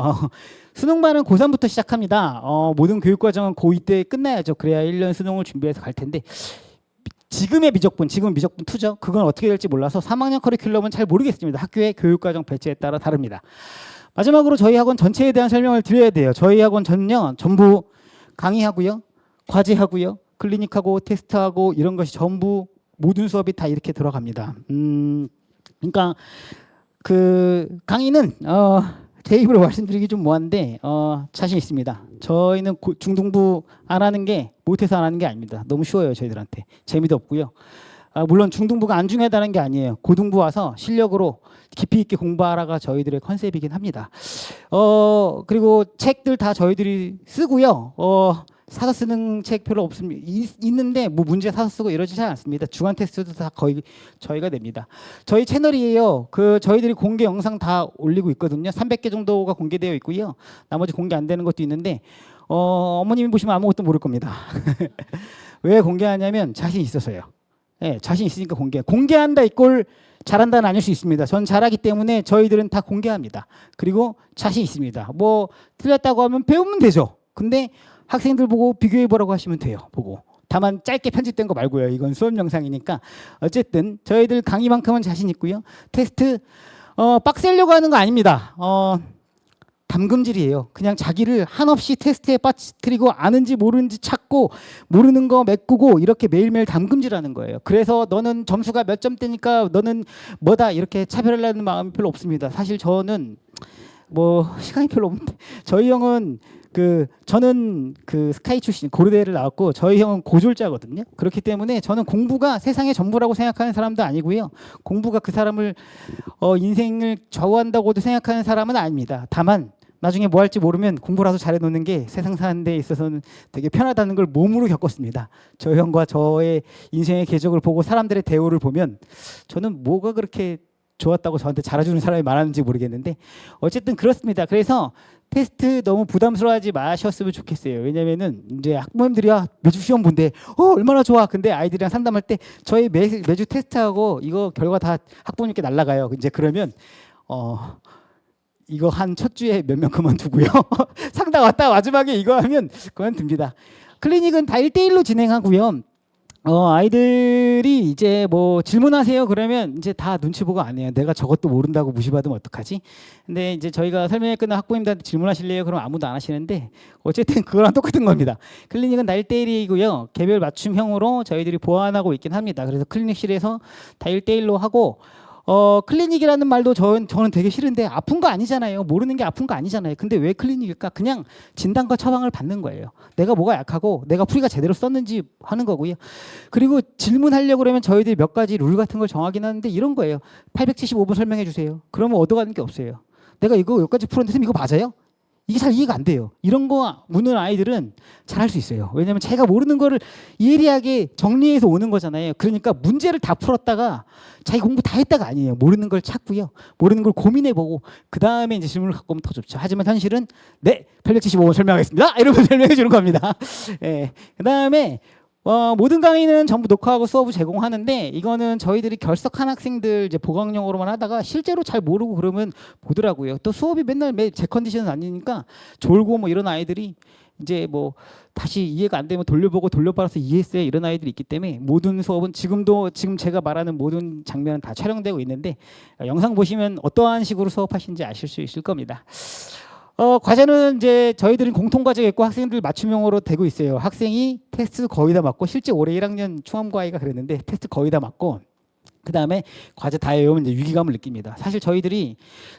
수능반은 고3부터 시작합니다. 모든 교육과정은 고2 때 끝나야죠. 그래야 1년 수능을 준비해서 갈 텐데 지금은 미적분 2죠. 그건 어떻게 될지 몰라서 3학년 커리큘럼은 잘 모르겠습니다. 학교의 교육과정 배치에 따라 다릅니다. 마지막으로 저희 학원 전체에 대한 설명을 드려야 돼요. 저희 학원 전부 강의하고요. 과제하고요. 클리닉하고 테스트하고 이런 것이 전부 모든 수업이 다 이렇게 들어갑니다. 그러니까 그 강의는 제 입으로 말씀드리기 좀 뭐한데 자신 있습니다. 저희는 중등부 안 하는 게 못해서 안 하는 게 아닙니다. 너무 쉬워요. 저희들한테. 재미도 없고요. 물론 중등부가 안 중요하다는 게 아니에요. 고등부 와서 실력으로 깊이 있게 공부하라가 저희들의 컨셉이긴 합니다. 그리고 책들 다 저희들이 쓰고요. 사서 쓰는 책 별로 없습니다. 있는데 뭐 문제 사서 쓰고 이러지 않습니다. 주간 테스트도 다 거의 저희가 냅니다. 저희 채널이에요. 그 저희들이 공개 영상 다 올리고 있거든요. 300개 정도가 공개되어 있고요. 나머지 공개 안 되는 것도 있는데 어머님이 보시면 아무것도 모를 겁니다. 왜 공개하냐면 자신 있어서요. 네, 자신 있으니까 공개한다 이꼴 잘한다는 아닐 수 있습니다. 전 잘하기 때문에 저희들은 다 공개합니다. 그리고 자신 있습니다. 뭐 틀렸다고 하면 배우면 되죠. 근데 학생들 보고 비교해보라고 하시면 돼요. 보고. 다만 짧게 편집된 거 말고요. 이건 수업 영상이니까. 어쨌든 저희들 강의만큼은 자신 있고요. 테스트 빡세려고 하는 거 아닙니다. 담금질이에요. 그냥 자기를 한없이 테스트에 빠뜨리고 아는지 모르는지 찾고 모르는 거 메꾸고 이렇게 매일매일 담금질하는 거예요. 그래서 너는 점수가 몇 점대니까 너는 뭐다 이렇게 차별하려는 마음이 별로 없습니다. 사실 저는 뭐 시간이 별로 없는데 저희 형은 저는 스카이 출신 고려대를 나왔고 저희 형은 고졸자거든요. 그렇기 때문에 저는 공부가 세상의 전부라고 생각하는 사람도 아니고요. 공부가 그 사람을 인생을 좌우한다고도 생각하는 사람은 아닙니다. 다만 나중에 뭐 할지 모르면 공부라도 잘해놓는 게 세상 사는 데 있어서는 되게 편하다는 걸 몸으로 겪었습니다. 저 형과 저의 인생의 궤적을 보고 사람들의 대우를 보면 저는 뭐가 그렇게 좋았다고 저한테 잘해주는 사람이 많았는지 모르겠는데 어쨌든 그렇습니다. 그래서 테스트 너무 부담스러워하지 마셨으면 좋겠어요. 왜냐면은 이제 학부모님들이 매주 시험 본대. 얼마나 좋아. 근데 아이들이랑 상담할 때 저희 매주 테스트하고 이거 결과 다 학부모님께 날라가요. 이제 그러면 이거 한 첫 주에 몇 명 그만두고요. 상담 왔다 마지막에 이거 하면 그만둡니다. 클리닉은 다 1대1로 진행하고요. 아이들이 이제 뭐 질문하세요 그러면 이제 다 눈치 보고 안 해요. 내가 저것도 모른다고 무시받으면 어떡하지? 근데 이제 저희가 설명회 끝나 학부모님들한테 질문하실래요? 그럼 아무도 안 하시는데 어쨌든 그거랑 똑같은 겁니다. 클리닉은 다 1대1이고요. 개별 맞춤형으로 저희들이 보완하고 있긴 합니다. 그래서 클리닉실에서 다 1대1로 하고 클리닉이라는 말도 저는 되게 싫은데 아픈 거 아니잖아요. 모르는 게 아픈 거 아니잖아요. 근데 왜 클리닉일까? 그냥 진단과 처방을 받는 거예요. 내가 뭐가 약하고 내가 풀이가 제대로 썼는지 하는 거고요. 그리고 질문하려고 그러면 저희들이 몇 가지 룰 같은 걸 정하긴 하는데 이런 거예요. 875번 설명해 주세요. 그러면 얻어가는 게 없어요. 내가 이거 여기까지 풀었는데 선생님 이거 맞아요? 이게 잘 이해가 안 돼요. 이런 거 묻는 아이들은 잘 할 수 있어요. 왜냐하면 자기가 모르는 거를 예리하게 정리해서 오는 거잖아요. 그러니까 문제를 다 풀었다가 자기 공부 다 했다가 아니에요. 모르는 걸 찾고요. 모르는 걸 고민해보고 그 다음에 이제 질문을 갖고 오면 더 좋죠. 하지만 현실은 네, 875번 설명하겠습니다. 이러면 설명해 주는 겁니다. 예. 그 다음에 모든 강의는 전부 녹화하고 수업을 제공하는데 이거는 저희들이 결석한 학생들 이제 보강용으로만 하다가 실제로 잘 모르고 그러면 보더라고요. 또 수업이 맨날 제 컨디션은 아니니까 졸고 뭐 이런 아이들이 이제 뭐 다시 이해가 안 되면 돌려보고 돌려받아서 이해했어요. 이런 아이들이 있기 때문에 모든 수업은 지금 제가 말하는 모든 장면은 다 촬영되고 있는데 영상 보시면 어떠한 식으로 수업하시는지 아실 수 있을 겁니다. 과제는 이제 저희들은 공통과제가 있고 학생들 맞춤형으로 되고 있어요. 학생이 테스트 거의 다 맞고 실제 올해 1학년 충암고 아이가 그랬는데 테스트 거의 다 맞고 그 다음에 과제 다 외우면 이제 위기감을 느낍니다. 사실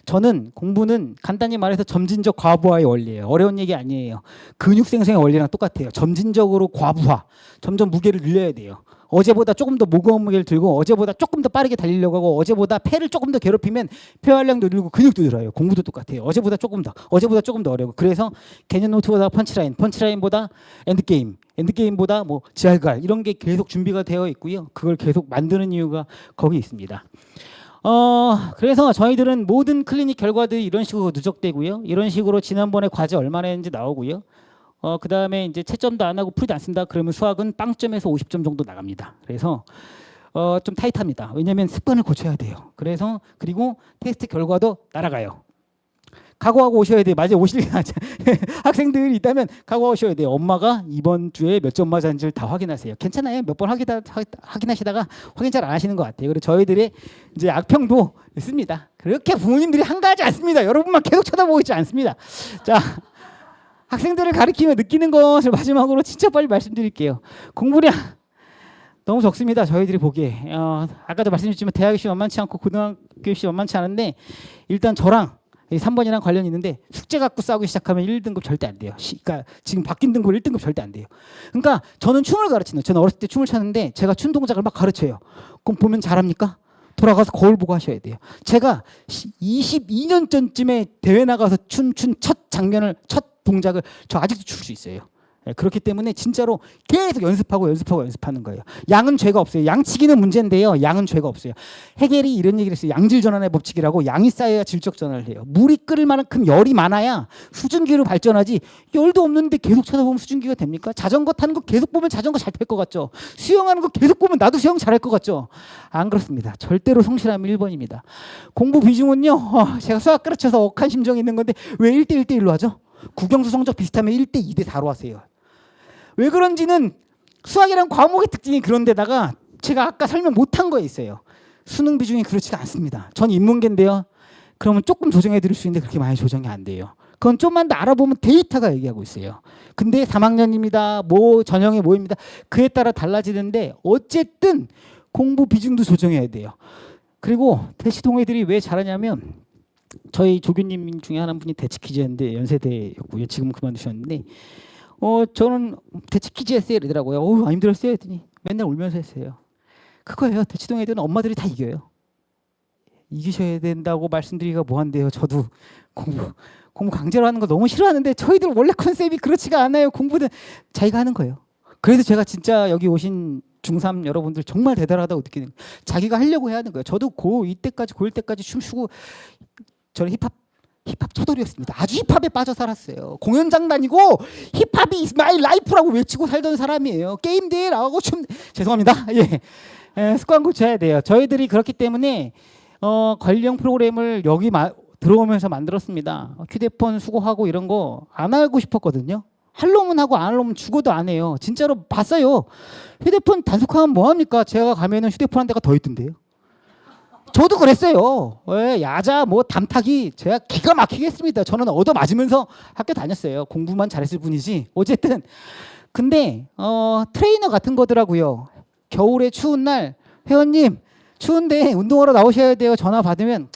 저는 공부는 간단히 말해서 점진적 과부하의 원리예요. 어려운 얘기 아니에요. 근육 생성의 원리랑 똑같아요. 점진적으로 과부하. 점점 무게를 늘려야 돼요. 어제보다 조금 더 무거운 무게를 들고 어제보다 조금 더 빠르게 달리려고 하고 어제보다 폐를 조금 더 괴롭히면 폐활량도 늘고 근육도 늘어요. 공부도 똑같아요. 어제보다 조금 더 어려워. 그래서 개념 노트보다 펀치라인보다 엔드게임보다 뭐 지할갈 이런 게 계속 준비가 되어 있고요. 그걸 계속 만드는 이유가 거기 있습니다. 그래서 저희들은 모든 클리닉 결과들이 이런 식으로 누적되고요. 이런 식으로 지난번에 과제 얼마나 했는지 나오고요. 그 다음에 이제 채점도 안 하고 풀이도 안 쓴다 그러면 수학은 빵점에서 50점 정도 나갑니다. 그래서 좀 타이트합니다. 왜냐하면 습관을 고쳐야 돼요. 그리고 테스트 결과도 날아가요. 각오하고 오셔야 돼요. 맞아요. 학생들이 있다면 각오하고 오셔야 돼요. 엄마가 이번 주에 몇 점 맞았는지를 다 확인하세요. 괜찮아요. 몇 번 확인하시다가 확인 잘 안 하시는 것 같아요. 그리고 저희들의 이제 악평도 있습니다. 그렇게 부모님들이 한가하지 않습니다. 여러분만 계속 쳐다보고 있지 않습니다. 자. 학생들을 가르치며 느끼는 것을 마지막으로 진짜 빨리 말씀드릴게요. 공부량 너무 적습니다. 저희들이 보기에. 아까도 말씀드렸지만 대학 입시 만만치 않고 고등학교 입시 만만치 않은데 일단 저랑 3번이랑 관련이 있는데 숙제 갖고 싸우기 시작하면 1등급 절대 안 돼요. 그러니까 지금 바뀐 등급 1등급 절대 안 돼요. 그러니까 저는 춤을 가르치는 저는 어렸을 때 춤을 췄는데 제가 춤 동작을 막 가르쳐요. 그럼 보면 잘합니까? 돌아가서 거울 보고 하셔야 돼요. 제가 22년 전쯤에 대회 나가서 춘 첫 장면을 첫 동작을 저 아직도 출 수 있어요. 그렇기 때문에 진짜로 계속 연습하는 거예요. 양은 죄가 없어요. 양치기는 문제인데요. 양은 죄가 없어요. 해겔이 이런 얘기를 했어요. 양질전환의 법칙이라고. 양이 쌓여야 질적 전환을 해요. 물이 끓을 만큼 열이 많아야 수증기로 발전하지, 열도 없는데 계속 쳐다보면 수증기가 됩니까? 자전거 타는 거 계속 보면 자전거 잘 탈 것 같죠? 수영하는 거 계속 보면 나도 수영 잘할 것 같죠? 안 그렇습니다. 절대로 성실함이 1번입니다. 공부 비중은요, 제가 수학 가르쳐서 억한 심정이 있는 건데 왜 1대1로 하죠? 국영수 성적 비슷하면 1대2대4로 하세요. 왜 그런지는 수학이란 과목의 특징이 그런 데다가 제가 아까 설명 못한 거에 있어요. 수능 비중이 그렇지가 않습니다. 전 인문계인데요. 그러면 조금 조정해 드릴 수 있는데 그렇게 많이 조정이 안 돼요. 그건 좀만 더 알아보면 데이터가 얘기하고 있어요. 근데 3학년입니다. 뭐 전형이 뭐입니다. 그에 따라 달라지는데 어쨌든 공부 비중도 조정해야 돼요. 그리고 대치 동호회들이 왜 잘하냐면 저희 조교님 중에 한 분이 대치 퀴즈였는데 연세대였고요. 지금 그만두셨는데 저는 대치 퀴즈 했어요 이러더라고요. 안 힘들었어요 했더니 맨날 울면서 했어요. 그거예요. 대치동 애들은 엄마들이 다 이겨요. 이기셔야 된다고 말씀드리기가 뭐한데요. 저도 공부 강제로 하는 거 너무 싫어하는데 저희들 원래 컨셉이 그렇지가 않아요. 공부는 자기가 하는 거예요. 그래서 제가 진짜 여기 오신 중3 여러분들 정말 대단하다고 느끼는 거예요. 자기가 하려고 해야 하는 거예요. 저도 고1 때까지 춤추고 저는 힙합 차돌이었습니다. 아주 힙합에 빠져 살았어요. 공연장 다니고 힙합이 is my life라고 외치고 살던 사람이에요. 게임 대회 나가고 죄송합니다. 습관 고쳐야 돼요. 저희들이 그렇기 때문에 관리형 프로그램을 여기 들어오면서 만들었습니다. 휴대폰 수거하고 이런 거 안 하고 싶었거든요. 할 놈은 하고 안 할 놈은 죽어도 안 해요. 진짜로 봤어요. 휴대폰 단속하면 뭐합니까? 제가 가면은 휴대폰 한 대가 더 있던데요. 저도 그랬어요. 야자 뭐 담타기 제가 기가 막히게 했습니다. 저는 얻어맞으면서 학교 다녔어요. 공부만 잘했을 뿐이지. 어쨌든 근데 트레이너 같은 거더라고요. 겨울에 추운 날 회원님 추운데 운동하러 나오셔야 돼요. 전화 받으면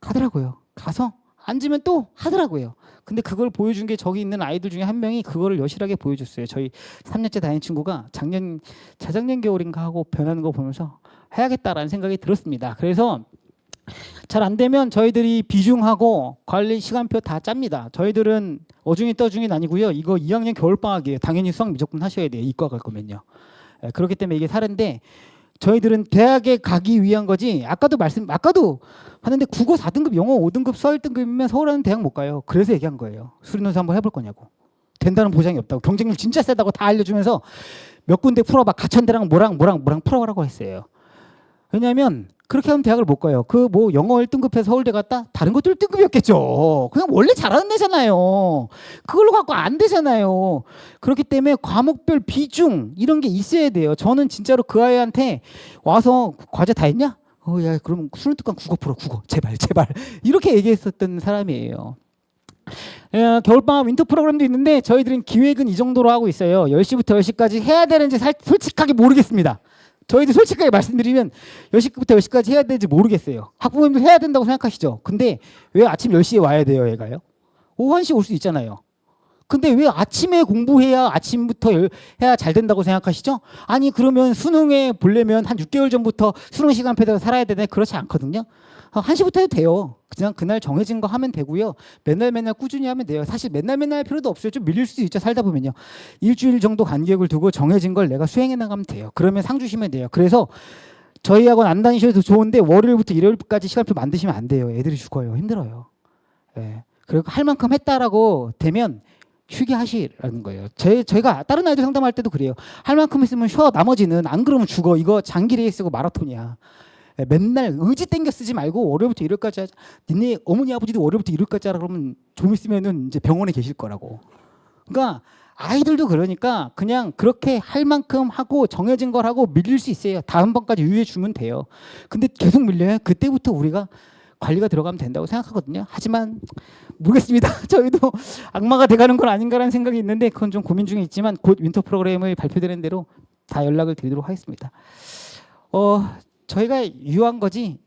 가더라고요. 가서 앉으면 또 하더라고요. 근데 그걸 보여준 게 저기 있는 아이들 중에 한 명이 그거를 여실하게 보여줬어요. 저희 3년째 다니는 친구가 자작년 겨울인가 하고 변하는 거 보면서 해야겠다라는 생각이 들었습니다. 그래서 잘 안 되면 저희들이 비중하고 관리 시간표 다 짭니다. 저희들은 어중이 떠중이 아니고요. 이거 2학년 겨울방학이에요. 당연히 수학 무조건 하셔야 돼요. 이과 갈 거면요. 그렇기 때문에 이게 사례인데 저희들은 대학에 가기 위한 거지. 아까도 하는데 국어 4등급, 영어 5등급, 수학 1등급이면 서울하는 대학 못 가요. 그래서 얘기한 거예요. 수리논술 한번 해볼 거냐고. 된다는 보장이 없다고. 경쟁률 진짜 세다고 다 알려주면서 몇 군데 풀어봐. 가천대랑 뭐랑 풀어보라고 했어요. 왜냐하면 그렇게 하면 대학을 못 가요. 그 뭐 영어 1등급해서 서울대 갔다? 다른 것도 1등급이었겠죠. 그냥 원래 잘하는 애잖아요. 그걸로 갖고 안 되잖아요. 그렇기 때문에 과목별 비중 이런 게 있어야 돼요. 저는 진짜로 그 아이한테 와서 과제 다 했냐? 야 그럼 수능 특강 국어 풀어. 국어 제발 이렇게 얘기했었던 사람이에요. 겨울방학 윈터 프로그램도 있는데 저희들은 기획은 이 정도로 하고 있어요. 10시부터 10시까지 해야 되는지 솔직하게 모르겠습니다. 저희들 솔직하게 말씀드리면 10시부터 10시까지 해야 되는지 모르겠어요. 학부모님도 해야 된다고 생각하시죠. 근데 왜 아침 10시에 와야 돼요, 얘가요? 오후 1시 올 수 있잖아요. 근데 왜 아침에 공부해야 아침부터 해야 잘 된다고 생각하시죠? 아니 그러면 수능에 보려면 한 6개월 전부터 수능 시간표대로 살아야 되네. 그렇지 않거든요. 1시부터 해도 돼요. 그냥 그날 정해진 거 하면 되고요. 맨날 꾸준히 하면 돼요. 사실 맨날 할 필요도 없어요. 좀 밀릴 수도 있죠. 살다 보면요. 일주일 정도 간격을 두고 정해진 걸 내가 수행해 나가면 돼요. 그러면 상 주시면 돼요. 그래서 저희 학원 안 다니셔도 좋은데 월요일부터 일요일까지 시간표 만드시면 안 돼요. 애들이 죽어요. 힘들어요. 그리고 할 만큼 했다라고 되면 쉬게 하시라는 거예요. 저희가 다른 아이들 상담할 때도 그래요. 할 만큼 했으면 쉬어. 나머지는 안 그러면 죽어. 이거 장기 레이스고 마라톤이야. 맨날 의지 땡겨 쓰지 말고 월요일부터 일요일까지 하자. 니네 어머니 아버지도 월요일부터 일요일까지 하라 그러면 좀 있으면은 이제 병원에 계실 거라고. 그러니까 아이들도 그러니까 그냥 그렇게 할 만큼 하고 정해진 걸 하고 밀릴 수 있어요. 다음번까지 유예해 주면 돼요. 근데 계속 밀려요. 그때부터 우리가 관리가 들어가면 된다고 생각하거든요. 하지만 모르겠습니다. 저희도 악마가 돼가는 건 아닌가라는 생각이 있는데 그건 좀 고민 중에 있지만 곧 윈터 프로그램을 발표되는 대로 다 연락을 드리도록 하겠습니다. 저희가 유한 거지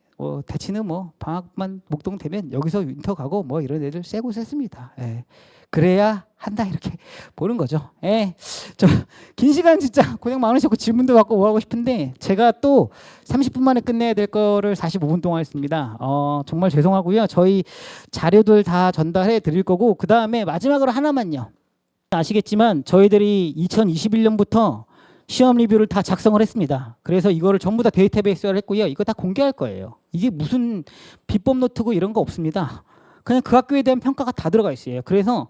대치는 뭐 방학만 목동되면 여기서 윈터 가고 뭐 이런 애들 쎄고 쎄습니다. 그래야 한다 이렇게 보는 거죠. 저 긴 시간 진짜 고생 많으셨고 질문도 받고 뭐 하고 싶은데 제가 또 30분 만에 끝내야 될 거를 45분 동안 했습니다. 정말 죄송하고요. 저희 자료들 다 전달해 드릴 거고 그 다음에 마지막으로 하나만요. 아시겠지만 저희들이 2021년부터 시험 리뷰를 다 작성을 했습니다. 그래서 이거를 전부 다 데이터베이스화를 했고요. 이거 다 공개할 거예요. 이게 무슨 비법 노트고 이런 거 없습니다. 그냥 그 학교에 대한 평가가 다 들어가 있어요. 그래서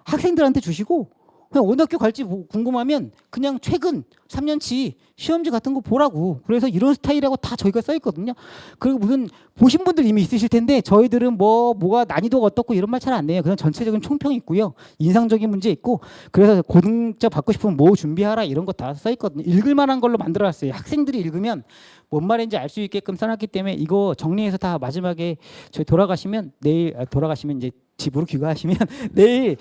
학생들한테 주시고 그냥 어느 학교 갈지 궁금하면 그냥 최근 3년치 시험지 같은 거 보라고. 그래서 이런 스타일이라고 다 저희가 써 있거든요. 그리고 무슨 보신 분들 이미 있으실 텐데 저희들은 뭐가 난이도가 어떻고 이런 말 잘 안 해요. 그냥 전체적인 총평이 있고요. 인상적인 문제 있고 그래서 고등자 받고 싶으면 뭐 준비하라 이런 거 다 써 있거든요. 읽을 만한 걸로 만들어놨어요. 학생들이 읽으면 뭔 말인지 알 수 있게끔 써놨기 때문에 이거 정리해서 다 마지막에 저희 돌아가시면 이제 집으로 귀가하시면 내일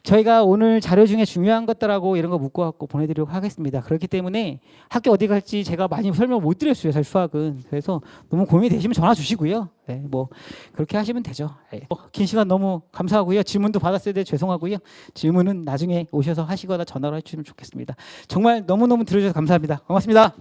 저희가 오늘 자료 중에 중요한 것들하고 이런 거 묶어갖고 보내드리려고 하겠습니다. 그렇기 때문에 학교 어디 갈지 제가 많이 설명 못 드렸어요. 사실 수학은. 그래서 너무 고민이 되시면 전화 주시고요. 네, 뭐 그렇게 하시면 되죠. 네. 긴 시간 너무 감사하고요. 질문도 받았을 때 죄송하고요. 질문은 나중에 오셔서 하시거나 전화로 해주시면 좋겠습니다. 정말 너무너무 들어주셔서 감사합니다. 고맙습니다.